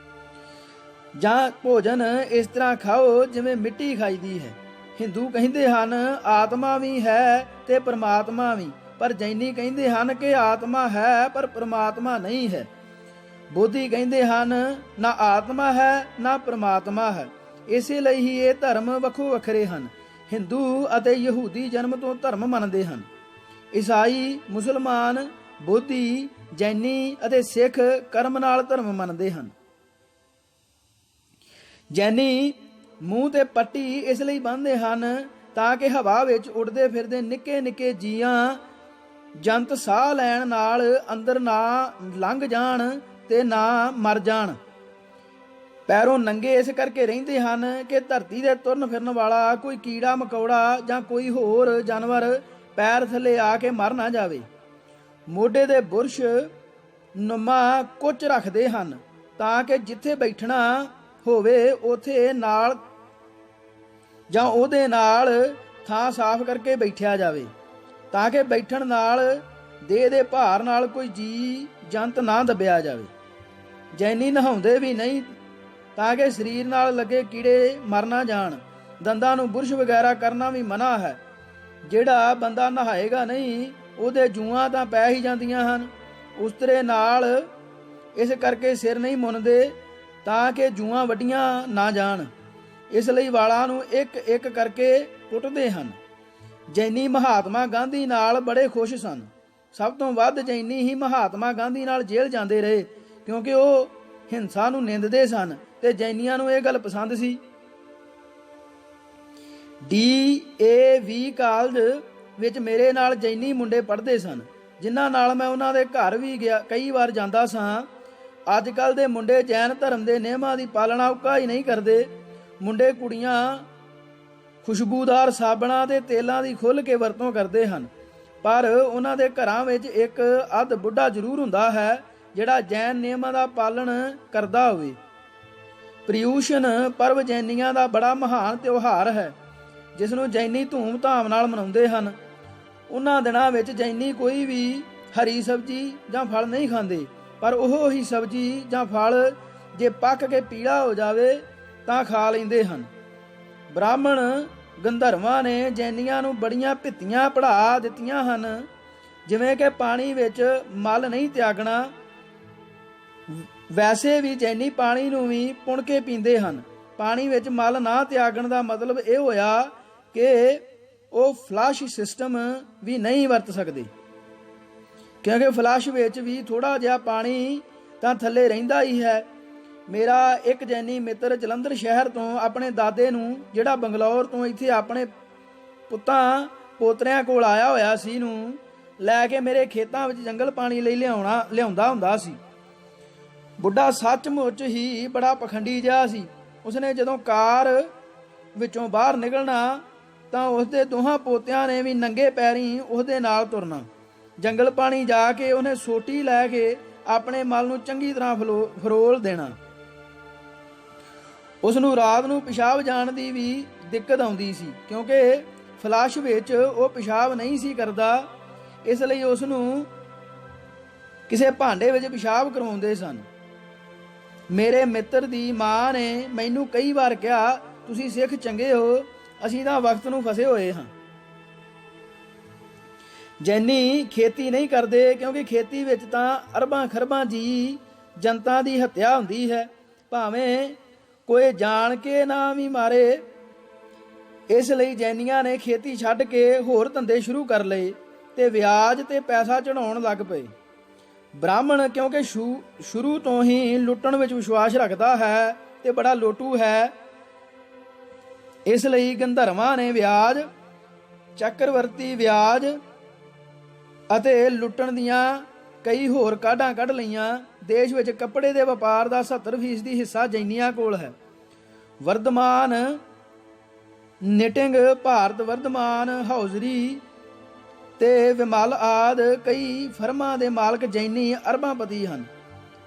A: ਜਾਂ ਭੋਜਨ ਇਸ ਤਰ੍ਹਾਂ ਖਾਓ ਜਿਵੇਂ ਮਿੱਟੀ ਖਾਈਦੀ ਹੈ। ਹਿੰਦੂ ਕਹਿੰਦੇ ਹਨ ਆਤਮਾ ਵੀ ਹੈ ਤੇ ਪਰਮਾਤਮਾ ਵੀ, ਪਰ ਜੈਨੀ ਕਹਿੰਦੇ ਹਨ ਕਿ ਆਤਮਾ ਹੈ ਪਰ ਪਰਮਾਤਮਾ ਨਹੀਂ ਹੈ। ਬੋਧੀ ਕਹਿੰਦੇ ਹਨ ਨਾ ਆਤਮਾ ਹੈ ਨਾ ਪਰਮਾਤਮਾ ਹੈ। ਇਸੇ ਲਈ ਹੀ ਇਹ ਧਰਮ ਵੱਖੋ ਵੱਖਰੇ ਹਨ। ਹਿੰਦੂ ਅਤੇ ਯਹੂਦੀ ਜਨਮ ਤੋਂ ਧਰਮ ਮੰਨਦੇ ਹਨ। ਈਸਾਈ, ਮੁਸਲਮਾਨ, ਬੋਧੀ, ਜੈਨੀ ਅਤੇ ਸਿੱਖ ਕਰਮ ਨਾਲ ਧਰਮ ਮੰਨਦੇ ਹਨ। ਜੈਨੀ ਮੂੰਹ ਤੇ ਪੱਟੀ ਇਸ ਲਈ ਬੰਨ੍ਹਦੇ ਹਨ ਤਾਂ ਕਿ ਹਵਾ ਵਿੱਚ ਉੱਡਦੇ ਫਿਰਦੇ ਨਿੱਕੇ ਨਿੱਕੇ ਜੀਆਂ ਜੰਤ ਸਾਹ ਲੈਣ ਨਾਲ ਅੰਦਰ ਨਾ ਲੰਘ ਜਾਣ ਤੇ ਨਾ ਮਰ ਜਾਣ। ਪੈਰੋਂ ਨੰਗੇ ਇਸ ਕਰਕੇ ਰਹਿੰਦੇ ਹਨ ਕਿ ਧਰਤੀ ਦੇ ਤੁਰਨ ਫਿਰਨ ਵਾਲਾ ਕੋਈ ਕੀੜਾ ਮਕੌੜਾ ਜਾਂ ਕੋਈ ਹੋਰ ਜਾਨਵਰ ਪੈਰ ਥੱਲੇ ਆ ਕੇ ਮਰ ਨਾ ਜਾਵੇ। ਮੋਢੇ ਦੇ ਬੁਰਸ਼ ਨੁਮਾ ਕੁੱਚ ਰੱਖਦੇ ਹਨ ਤਾਂ ਕਿ ਜਿੱਥੇ ਬੈਠਣਾ ਹੋਵੇ ਉਥੇ ਨਾਲ ਜਾਂ ਉਹਦੇ ਨਾਲ ਥਾਂ ਸਾਫ਼ ਕਰਕੇ ਬੈਠਿਆ ਜਾਵੇ ਤਾਂ ਕਿ ਬੈਠਣ ਨਾਲ ਦੇਹ ਦੇ ਭਾਰ ਨਾਲ ਕੋਈ ਜੀ ਜੰਤ ਨਾ ਦੱਬਿਆ ਜਾਵੇ। ਜੈਨੀ ਨਹਾਉਂਦੇ ਵੀ ਨਹੀਂ ਤਾਂ ਕਿ ਸਰੀਰ ਨਾਲ ਲੱਗੇ ਕੀੜੇ ਮਰ ਨਾ ਜਾਣ। ਦੰਦਾਂ ਨੂੰ ਬੁਰਸ਼ ਵਗੈਰਾ ਕਰਨਾ ਵੀ ਮਨਾ ਹੈ। ਜਿਹੜਾ ਬੰਦਾ ਨਹਾਏਗਾ ਨਹੀਂ ਉਹਦੇ ਜੂਆਂ ਤਾਂ ਪੈ ਹੀ ਜਾਂਦੀਆਂ ਹਨ। ਉਸਤਰੇ ਨਾਲ ਇਸ ਕਰਕੇ ਸਿਰ ਨਹੀਂ ਮੁੰਨਦੇ ਤਾਂ ਕਿ ਜੂਆਂ ਵੱਡੀਆਂ ਨਾ ਜਾਣ। ਇਸ ਲਈ ਵਾਲਾਂ ਨੂੰ ਇੱਕ ਇੱਕ ਕਰਕੇ ਪੁੱਟਦੇ ਹਨ। ਜੈਨੀ ਮਹਾਤਮਾ ਗਾਂਧੀ ਨਾਲ ਬੜੇ ਖੁਸ਼ ਸਨ। ਸਭ ਤੋਂ ਵੱਧ ਜੈਨੀ ਹੀ ਮਹਾਤਮਾ ਗਾਂਧੀ ਨਾਲ ਜੇਲ੍ਹ ਜਾਂਦੇ ਰਹੇ ਕਿਉਂਕਿ ਉਹ ਹਿੰਸਾ ਨੂੰ ਨਿੰਦਦੇ ਸਨ ਤੇ ਜੈਨੀਆਂ ਨੂੰ ਇਹ ਗੱਲ ਪਸੰਦ ਸੀ। DAV ਕਾਲਜ ਵਿੱਚ ਮੇਰੇ ਨਾਲ ਜੈਨੀ ਮੁੰਡੇ ਪੜ੍ਹਦੇ ਸਨ ਜਿਨ੍ਹਾਂ ਨਾਲ ਮੈਂ ਉਹਨਾਂ ਦੇ ਘਰ ਵੀ ਕਈ ਵਾਰ ਜਾਂਦਾ ਸਾਂ। ਅੱਜ ਕੱਲ੍ਹ ਦੇ ਮੁੰਡੇ ਜੈਨ ਧਰਮ ਦੇ ਨਿਯਮਾਂ ਦੀ ਪਾਲਣਾ ਉੱਕਾ ਹੀ ਨਹੀਂ ਕਰਦੇ। ਮੁੰਡੇ ਕੁੜੀਆਂ ਖੁਸ਼ਬੂਦਾਰ ਸਾਬਣਾਂ ਤੇ ਤੇਲਾਂ ਦੀ ਖੁੱਲ੍ਹ ਕੇ ਵਰਤੋਂ ਕਰਦੇ ਹਨ, ਪਰ ਉਹਨਾਂ ਦੇ ਘਰਾਂ ਵਿੱਚ ਇੱਕ ਅੱਧ ਬੁੱਢਾ ਜ਼ਰੂਰ ਹੁੰਦਾ ਹੈ ਜਿਹੜਾ ਜੈਨ ਨਿਯਮਾਂ ਦਾ ਪਾਲਣ ਕਰਦਾ ਹੋਵੇ। ਪ੍ਰਿਊਸ਼ਨ ਪਰਵ ਜੈਨੀਆਂ ਦਾ ਬੜਾ ਮਹਾਨ ਤਿਉਹਾਰ ਹੈ ਜਿਸ ਨੂੰ ਜੈਨੀ ਧੂਮ ਧਾਮ ਨਾਲ ਮਨਾਉਂਦੇ ਹਨ। ਉਹਨਾਂ ਦਿਨਾਂ ਵਿੱਚ ਜੈਨੀ ਕੋਈ ਵੀ ਹਰੀ ਸਬਜ਼ੀ ਜਾਂ ਫਲ ਨਹੀਂ ਖਾਂਦੇ, ਪਰ ਉਹ ਹੀ ਸਬਜ਼ੀ ਜਾਂ ਫਲ ਜੇ ਪੱਕ ਕੇ ਪੀਲਾ ਹੋ ਜਾਵੇ ਤਾਂ ਖਾ ਲੈਂਦੇ ਹਨ। ਬ੍ਰਾਹਮਣ ਗੰਧਰਵਾਂ ਨੇ ਜੈਨੀਆਂ ਨੂੰ ਬੜੀਆਂ ਭਿੱਤੀਆਂ ਪੜ੍ਹਾ ਦਿੱਤੀਆਂ ਹਨ, ਜਿਵੇਂ ਕਿ ਪਾਣੀ ਵਿੱਚ ਮਲ ਨਹੀਂ ਤਿਆਗਣਾ। ਵੈਸੇ ਵੀ ਜੈਨੀ ਪਾਣੀ ਨੂੰ ਵੀ ਪੁਣ ਕੇ ਪੀਂਦੇ ਹਨ। ਪਾਣੀ ਵਿੱਚ ਮਲ ਨਾ ਤਿਆਗਣ ਦਾ ਮਤਲਬ ਇਹ ਹੋਇਆ ਕਿ ਉਹ ਫਲਸ਼ ਸਿਸਟਮ ਵੀ ਨਹੀਂ ਵਰਤ ਸਕਦੇ, ਕਿਉਂਕਿ ਫਲਸ਼ ਵਿੱਚ ਵੀ ਥੋੜਾ ਜਿਹਾ ਪਾਣੀ ਤਾਂ ਥੱਲੇ ਰਹਿੰਦਾ ਹੀ ਹੈ। ਮੇਰਾ ਇੱਕ ਜੈਨੀ ਮਿੱਤਰ ਜਲੰਧਰ ਸ਼ਹਿਰ ਤੋਂ ਆਪਣੇ ਦਾਦੇ ਨੂੰ, ਜਿਹੜਾ ਬੰਗਲੌਰ ਤੋਂ ਇੱਥੇ ਆਪਣੇ ਪੁੱਤਾਂ ਪੋਤਰਿਆਂ ਕੋਲ ਆਇਆ ਹੋਇਆ ਸੀ, ਨੂੰ ਲੈ ਕੇ ਮੇਰੇ ਖੇਤਾਂ ਵਿੱਚ ਜੰਗਲ ਪਾਣੀ ਲਈ ਲਿਆਉਂਦਾ ਹੁੰਦਾ ਸੀ। ਬੁੱਢਾ ਸੱਚਮੁੱਚ ਹੀ ਬੜਾ ਪਖੰਡੀ ਜਿਹਾ ਸੀ। ਉਸਨੇ ਜਦੋਂ ਕਾਰ ਵਿੱਚੋਂ ਬਾਹਰ ਨਿਕਲਣਾ ਤਾਂ ਉਸਦੇ ਦੋਹਾਂ ਪੋਤਿਆਂ ਨੇ ਵੀ ਨੰਗੇ ਪੈਰੀਂ ਉਸਦੇ ਨਾਲ ਤੁਰਨਾ। ਜੰਗਲ ਪਾਣੀ ਜਾ ਕੇ ਉਹਨੇ ਸੋਟੀ ਲੈ ਕੇ ਆਪਣੇ ਮਲ ਨੂੰ ਚੰਗੀ ਤਰ੍ਹਾਂ ਫਰੋਲ ਦੇਣਾ। ਉਸ ਨੂੰ ਰਾਤ ਨੂੰ ਪਿਸ਼ਾਬ ਜਾਣ ਦੀ ਵੀ ਦਿੱਕਤ ਆਉਂਦੀ ਸੀ ਕਿਉਂਕਿ ਫਲਸ਼ ਵਿੱਚ ਉਹ ਪਿਸ਼ਾਬ ਨਹੀਂ ਸੀ ਕਰਦਾ, ਇਸ ਲਈ ਉਸ ਨੂੰ ਕਿਸੇ ਭਾਂਡੇ ਵਿੱਚ ਪਿਸ਼ਾਬ ਕਰਵਾਉਂਦੇ ਸਨ। ਮੇਰੇ ਮਿੱਤਰ ਦੀ ਮਾਂ ਨੇ ਮੈਨੂੰ ਕਈ ਵਾਰ ਕਿਹਾ, ਤੁਸੀਂ ਸਿੱਖ ਚੰਗੇ ਹੋ, ਅਸੀਂ ਤਾਂ ਵਕਤ ਨੂੰ ਫਸੇ ਹੋਏ ਹਾਂ। ਜੈਨੀ ਖੇਤੀ ਨਹੀਂ ਕਰਦੇ ਕਿਉਂਕਿ ਖੇਤੀ ਵਿੱਚ ਤਾਂ ਅਰਬਾਂ ਖਰਬਾਂ ਜੀ ਜਨਤਾ ਦੀ ਹੱਤਿਆ ਹੁੰਦੀ ਹੈ, ਭਾਵੇਂ ਕੋਈ ਜਾਣ ਕੇ ਨਾ ਵੀ ਮਾਰੇ। ਇਸ ਲਈ ਜੈਨੀਆਂ ਨੇ ਖੇਤੀ ਛੱਡ ਕੇ ਹੋਰ ਧੰਦੇ ਸ਼ੁਰੂ ਕਰ ਲਏ ਤੇ ਵਿਆਜ ਤੇ ਪੈਸਾ ਚੜਾਉਣ ਲੱਗ ਪਏ। ਬ੍ਰਾਹਮਣ ਕਿਉਂਕਿ ਸ਼ੁਰੂ ਤੋਂ ਹੀ ਲੁੱਟਣ ਵਿੱਚ ਵਿਸ਼ਵਾਸ ਰੱਖਦਾ ਹੈ ਤੇ ਬੜਾ ਲੋਟੂ ਹੈ, ਇਸ ਲਈ ਗੰਧਰਵਾਂ ਨੇ ਵਿਆਜ, ਚੱਕਰਵਰਤੀ ਵਿਆਜ ਅਤੇ ਲੁੱਟਣ ਦੀਆਂ ਕਈ ਹੋਰ ਕਾਢਾਂ ਕੱਢ ਲਈਆਂ। ਦੇਸ਼ ਵਿੱਚ ਕੱਪੜੇ ਦੇ ਵਪਾਰ ਦਾ 70% ਹਿੱਸਾ ਜੈਨੀਆਂ ਕੋਲ ਹੈ। ਵਰਧਮਾਨ ਨਿਟਿੰਗ, ਭਾਰਤ ਵਰਧਮਾਨ ਹੌਜ਼ਰੀ ਤੇ ਵਿਮਲ ਆਦਿ ਕਈ ਫਰਮਾਂ ਦੇ ਮਾਲਕ ਜੈਨੀ ਅਰਬਾਂਪਤੀ ਹਨ।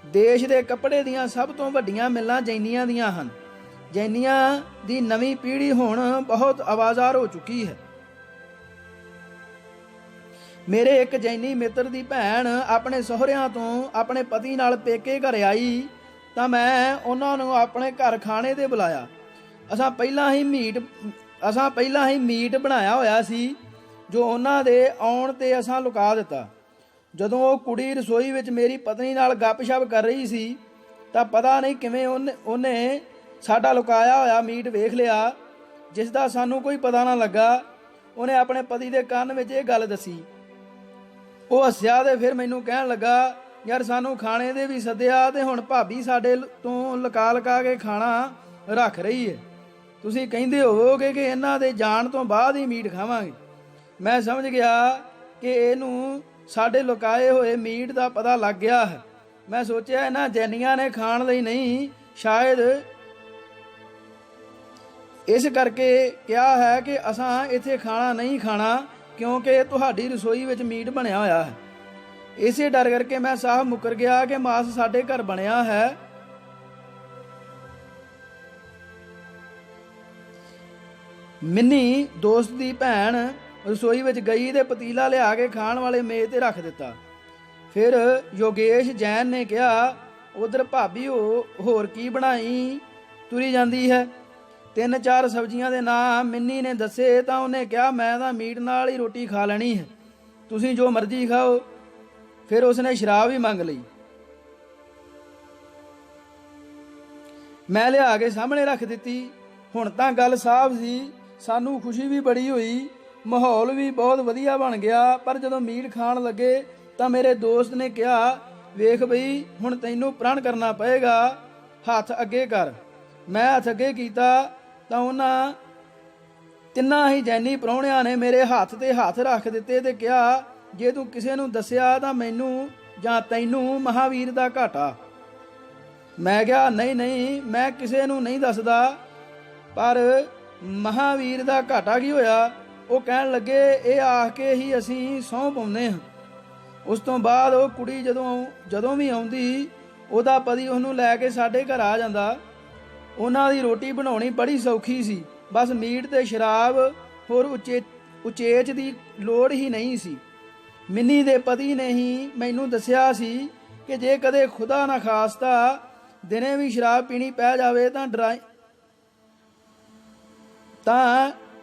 A: ਦੇਸ਼ ਦੇ ਕੱਪੜੇ ਦੀਆਂ ਸਭ ਤੋਂ ਵੱਡੀਆਂ ਮਿੱਲਾਂ ਜੈਨੀਆਂ ਦੀਆਂ ਹਨ। ਜੈਨੀਆਂ ਦੀ ਨਵੀਂ ਪੀੜ੍ਹੀ ਹੁਣ ਬਹੁਤ ਆਵਾਜ਼ਾਰ ਹੋ ਚੁੱਕੀ ਹੈ। ਮੇਰੇ ਇੱਕ ਜੈਨੀ ਮਿੱਤਰ ਦੀ ਭੈਣ ਆਪਣੇ ਸਹੁਰਿਆਂ ਤੋਂ ਆਪਣੇ ਪਤੀ ਨਾਲ ਪੇਕੇ ਘਰ ਆਈ ਤਾਂ ਮੈਂ ਉਹਨਾਂ ਨੂੰ ਆਪਣੇ ਘਰ ਖਾਣੇ ਤੇ ਬੁਲਾਇਆ। ਅਸਾਂ ਪਹਿਲਾਂ ਹੀ ਮੀਟ ਬਣਾਇਆ ਹੋਇਆ ਸੀ ਜੋ ਉਹਨਾਂ ਦੇ ਆਉਣ ਤੇ ਅਸਾਂ ਲੁਕਾ ਦਿੱਤਾ। ਜਦੋਂ ਉਹ ਕੁੜੀ ਰਸੋਈ ਵਿੱਚ ਮੇਰੀ ਪਤਨੀ ਨਾਲ ਗੱਪ-ਸ਼ਪ ਕਰ ਰਹੀ ਸੀ ਤਾਂ ਪਤਾ ਨਹੀਂ ਕਿਵੇਂ ਉਹਨੇ ਸਾਡਾ ਲੁਕਾਇਆ ਹੋਇਆ ਮੀਟ ਵੇਖ ਲਿਆ, ਜਿਸ ਦਾ ਸਾਨੂੰ ਕੋਈ ਪਤਾ ਨਾ ਲੱਗਾ। ਉਹਨੇ ਆਪਣੇ ਪਤੀ ਦੇ ਕੰਨ ਵਿੱਚ ਇਹ ਗੱਲ ਦੱਸੀ। ਉਹ ਹੱਸਿਆ ਤੇ ਫਿਰ ਮੈਨੂੰ ਕਹਿਣ ਲੱਗਾ, ਯਾਰ ਸਾਨੂੰ ਖਾਣੇ ਦੇ ਵੀ ਸੱਦਿਆ ਤੇ ਹੁਣ ਭਾਬੀ ਸਾਡੇ ਤੋਂ ਲੁਕਾ ਕੇ ਖਾਣਾ ਰੱਖ ਰਹੀ ਹੈ। ਤੁਸੀਂ ਕਹਿੰਦੇ ਹੋਵੋਗੇ ਕਿ ਇਹਨਾਂ ਦੇ ਜਾਣ ਤੋਂ ਬਾਅਦ ਹੀ ਮੀਟ ਖਾਵਾਂਗੇ। ਮੈਂ ਸਮਝ ਗਿਆ ਕਿ ਇਹਨੂੰ ਸਾਡੇ ਲੁਕਾਏ ਹੋਏ ਮੀਟ ਦਾ ਪਤਾ ਲੱਗ ਗਿਆ ਹੈ। ਮੈਂ ਸੋਚਿਆ ਇਹਨਾਂ ਜੈਨੀਆਂ ਨੇ ਖਾਣ ਲਈ ਨਹੀਂ, ਸ਼ਾਇਦ ਇਸ ਕਰਕੇ ਕਿਹਾ ਹੈ ਕਿ ਅਸਾਂ ਇੱਥੇ ਖਾਣਾ ਨਹੀਂ ਖਾਣਾ ਕਿਉਂਕਿ ਤੁਹਾਡੀ ਰਸੋਈ ਵਿੱਚ ਮੀਟ ਬਣਿਆ ਹੋਇਆ ਹੈ। ਇਸੇ ਡਰ ਕਰਕੇ ਮੈਂ ਸਾਫ਼ ਮੁੱਕਰ ਗਿਆ ਕਿ ਮਾਸ ਸਾਡੇ ਘਰ ਬਣਿਆ ਹੈ। ਮਿੰਨੀ ਦੋਸਤ ਦੀ ਭੈਣ ਰਸੋਈ ਵਿੱਚ ਗਈ ਤੇ ਪਤੀਲਾ ਲਿਆ ਕੇ ਖਾਣ ਵਾਲੇ ਮੇਜ਼ ਤੇ ਰੱਖ ਦਿੱਤਾ। ਫਿਰ ਯੋਗੇਸ਼ ਜੈਨ ਨੇ ਕਿਹਾ, ਉਧਰ ਭਾਬੀ ਹੋਰ ਕੀ ਬਣਾਈ ਤੁਰੀ ਜਾਂਦੀ ਹੈ? 3-4 ਸਬਜ਼ੀਆਂ ਦੇ ਨਾਂ ਮਿੰਨੀ ਨੇ ਦੱਸੇ ਤਾਂ ਉਹਨੇ ਕਿਹਾ, ਮੈਂ ਤਾਂ ਮੀਟ ਨਾਲ ਹੀ ਰੋਟੀ ਖਾ ਲੈਣੀ ਹੈ, ਤੁਸੀਂ ਜੋ ਮਰਜ਼ੀ ਖਾਓ। ਫਿਰ ਉਸਨੇ ਸ਼ਰਾਬ ਵੀ ਮੰਗ ਲਈ। ਮੈਂ ਲਿਆ ਕੇ ਸਾਹਮਣੇ ਰੱਖ ਦਿੱਤੀ। ਹੁਣ ਤਾਂ ਗੱਲ ਸਾਫ਼ ਸੀ। ਸਾਨੂੰ ਖੁਸ਼ੀ ਵੀ ਬੜੀ ਹੋਈ, ਮਾਹੌਲ ਵੀ ਬਹੁਤ ਵਧੀਆ ਬਣ ਗਿਆ। ਪਰ ਜਦੋਂ ਮੀਟ ਖਾਣ ਲੱਗੇ ਤਾਂ ਮੇਰੇ ਦੋਸਤ ਨੇ ਕਿਹਾ, ਵੇਖ ਬਈ ਹੁਣ ਤੈਨੂੰ ਪ੍ਰਣ ਕਰਨਾ ਪਏਗਾ, ਹੱਥ ਅੱਗੇ ਕਰ। ਮੈਂ ਹੱਥ ਅੱਗੇ ਕੀਤਾ ਤਾਂ ਉਹਨਾਂ ਤਿੰਨਾਂ ਹੀ ਜੈਨੀ ਪ੍ਰਾਹੁਣਿਆਂ ਨੇ ਮੇਰੇ ਹੱਥ ਤੇ ਹੱਥ ਰੱਖ ਦਿੱਤੇ ਤੇ ਕਿਹਾ, ਜੇ ਤੂੰ ਕਿਸੇ ਨੂੰ ਦੱਸਿਆ ਤਾਂ ਮੈਨੂੰ ਜਾਂ ਤੈਨੂੰ ਮਹਾਵੀਰ ਦਾ ਘਾਟਾ। ਮੈਂ ਕਿਹਾ, ਨਹੀਂ ਮੈਂ ਕਿਸੇ ਨੂੰ ਨਹੀਂ ਦੱਸਦਾ, ਪਰ ਮਹਾਵੀਰ ਦਾ ਘਾਟਾ ਕੀ ਹੋਇਆ? ਉਹ ਕਹਿਣ ਲੱਗੇ, ਇਹ ਆਖ ਕੇ ਹੀ ਅਸੀਂ ਸਹੁੰ ਪਾਉਂਦੇ ਹਾਂ। ਉਸ ਤੋਂ ਬਾਅਦ ਉਹ ਕੁੜੀ ਜਦੋਂ ਵੀ ਆਉਂਦੀ ਉਹਦਾ ਪਤੀ ਉਹਨੂੰ ਲੈ ਕੇ ਸਾਡੇ ਘਰ ਆ ਜਾਂਦਾ। ਉਹਨਾਂ ਦੀ ਰੋਟੀ ਬਣਾਉਣੀ ਬੜੀ ਸੌਖੀ ਸੀ, ਬਸ ਮੀਟ ਤੇ ਸ਼ਰਾਬ, ਹੋਰ ਉਚੇਚ ਦੀ ਲੋੜ ਹੀ ਨਹੀਂ ਸੀ। ਮਿੰਨੀ ਦੇ ਪਤੀ ਨੇ ਹੀ ਮੈਨੂੰ ਦੱਸਿਆ ਸੀ ਕਿ ਜੇ ਕਦੇ ਖੁਦਾ ਨਾ ਖਾਸਤਾ ਦਿਨੇ ਵੀ ਸ਼ਰਾਬ ਪੀਣੀ ਪੈ ਜਾਵੇ ਤਾਂ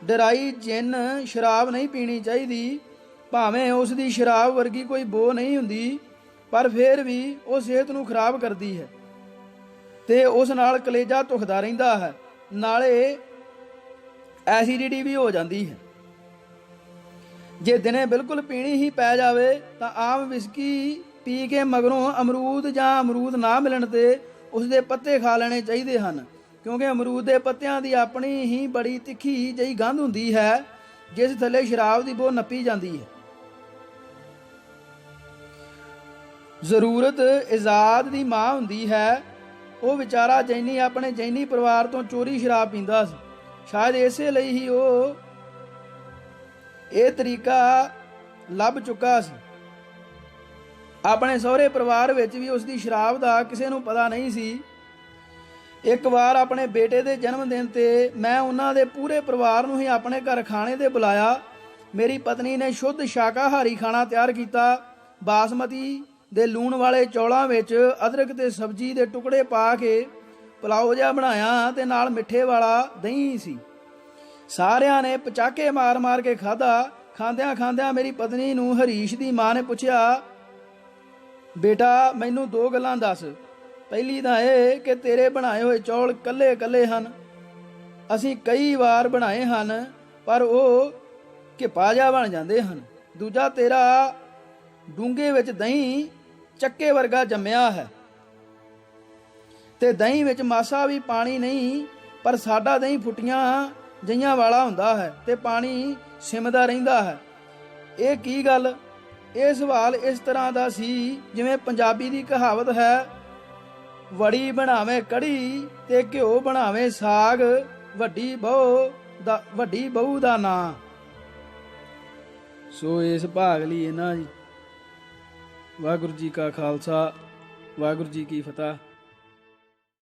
A: ਡਰਾਈ ਜਿੰਨ ਸ਼ਰਾਬ ਨਹੀਂ ਪੀਣੀ ਚਾਹੀਦੀ। ਭਾਵੇਂ ਉਸ ਦੀ ਸ਼ਰਾਬ ਵਰਗੀ ਕੋਈ ਬੋ ਨਹੀਂ ਹੁੰਦੀ, ਪਰ ਫਿਰ ਵੀ ਉਹ ਸਿਹਤ ਨੂੰ ਖਰਾਬ ਕਰਦੀ ਹੈ ਤੇ ਉਸ ਨਾਲ ਕਲੇਜਾ ਧੁਖਦਾ ਰਹਿੰਦਾ ਹੈ, ਨਾਲੇ ਐਸਿਡਿਟੀ ਵੀ ਹੋ ਜਾਂਦੀ ਹੈ। ਜੇ ਦਿਨੇ ਬਿਲਕੁਲ ਪੀਣੀ ਹੀ ਪੈ ਜਾਵੇ ਤਾਂ ਆਮ ਵਿਸਕੀ ਪੀ ਕੇ ਮਗਰੋਂ ਅਮਰੂਦ ਨਾ ਮਿਲਣ ਤੇ ਉਸਦੇ ਪੱਤੇ ਖਾ ਲੈਣੇ ਚਾਹੀਦੇ ਹਨ, ਕਿਉਂਕਿ ਅਮਰੂਦ ਦੇ ਪੱਤਿਆਂ ਦੀ ਆਪਣੀ ਹੀ ਬੜੀ ਤਿੱਖੀ ਜਿਹੀ ਗੰਧ ਹੁੰਦੀ ਹੈ, ਜਿਸ ਥੱਲੇ ਸ਼ਰਾਬ ਦੀ ਬੋ ਨੱਪੀ ਜਾਂਦੀ ਹੈ। ਜ਼ਰੂਰਤ ਇਜ਼ਾਦ ਦੀ ਮਾਂ ਹੁੰਦੀ ਹੈ। ਉਹ ਵਿਚਾਰਾ ਜੈਨੀ ਆਪਣੇ ਜੈਨੀ ਪਰਿਵਾਰ ਤੋਂ ਚੋਰੀ ਸ਼ਰਾਬ ਪੀਂਦਾ ਸੀ। ਸ਼ਾਇਦ ਇਸੇ ਲਈ ਹੀ ਉਹ ਇਹ ਤਰੀਕਾ ਲੱਭ ਚੁੱਕਾ ਸੀ। ਆਪਣੇ ਸਹੁਰੇ ਪਰਿਵਾਰ ਵਿੱਚ ਵੀ ਉਸ ਦੀ ਸ਼ਰਾਬ ਦਾ ਕਿਸੇ ਨੂੰ ਪਤਾ ਨਹੀਂ ਸੀ। ਇੱਕ ਵਾਰ ਆਪਣੇ ਬੇਟੇ ਦੇ ਜਨਮ ਦਿਨ ਤੇ ਮੈਂ ਉਹਨਾਂ ਦੇ ਪੂਰੇ ਪਰਿਵਾਰ ਨੂੰ ਹੀ ਆਪਣੇ ਘਰ ਖਾਣੇ ਤੇ ਬੁਲਾਇਆ। ਮੇਰੀ ਪਤਨੀ ਨੇ ਸ਼ੁੱਧ ਸ਼ਾਕਾਹਾਰੀ ਖਾਣਾ ਤਿਆਰ ਕੀਤਾ। ਬਾਸਮਤੀ ਦੇ ਲੂਣ ਵਾਲੇ ਚੌਲਾਂ ਵਿੱਚ ਅਦਰਕ ਤੇ ਸਬਜ਼ੀ ਦੇ ਟੁਕੜੇ ਪਾ ਕੇ ਪੁਲਾਓ ਜਿਹਾ ਬਣਾਇਆ ਤੇ ਨਾਲ ਮਿੱਠੇ ਵਾਲਾ ਦਹੀਂ ਸੀ। ਸਾਰਿਆਂ ਨੇ ਪਚਾਕੇ ਮਾਰ ਕੇ ਖਾਧਾ। ਖਾਂਦਿਆਂ ਮੇਰੀ ਪਤਨੀ ਨੂੰ ਹਰੀਸ਼ ਦੀ ਮਾਂ ਨੇ ਪੁੱਛਿਆ, ਬੇਟਾ ਮੈਨੂੰ 2 ਗੱਲਾਂ ਦੱਸ। ਪਹਿਲੀ ਤਾਂ ਇਹ ਕਿ ਤੇਰੇ ਬਣਾਏ ਹੋਏ ਚੌਲ ਕੱਲੇ ਹਨ। ਅਸੀਂ ਕਈ ਵਾਰ ਬਣਾਏ ਹਨ ਪਰ ਉਹ ਘਿਪਾ ਜਿਹਾ ਬਣ ਜਾਂਦੇ ਹਨ। ਦੂਜਾ, ਤੇਰਾ ਡੂੰਘੇ ਵਿੱਚ ਦਹੀਂ ਚੱਕੇ ਵਰਗਾ ਜੰਮਿਆ ਹੈ ਤੇ ਦਹੀਂ ਵਿੱਚ ਮਾਸਾ ਵੀ ਪਾਣੀ ਨਹੀਂ, ਪਰ ਸਾਡਾ ਦਹੀਂ ਫੁੱਟੀਆਂ ਜਿਹੀਆਂ ਵਾਲਾ ਹੁੰਦਾ ਹੈ ਤੇ ਪਾਣੀ ਸਿਮਦਾ ਰਹਿੰਦਾ ਹੈ। ਇਹ ਕੀ ਗੱਲ? ਇਹ ਸਵਾਲ ਇਸ ਤਰ੍ਹਾਂ ਦਾ ਸੀ ਜਿਵੇਂ ਪੰਜਾਬੀ ਦੀ ਕਹਾਵਤ ਹੈ, ਵੜੀ ਬਣਾਵੇ ਕੜੀ ਤੇ ਘਿਓ ਬਣਾਵੇ ਸਾਗ, ਵੱਡੀ ਬਹੂ ਦਾ ਨਾਂ। ਸੋ ਇਸ ਭਾਗ ਲਈ ਇਹਨਾਂ ਜੀ। ਵਾਹਿਗੁਰੂ ਜੀ ਕਾ ਖਾਲਸਾ, ਵਾਹਿਗੁਰੂ ਜੀ ਕੀ ਫਤਿਹ।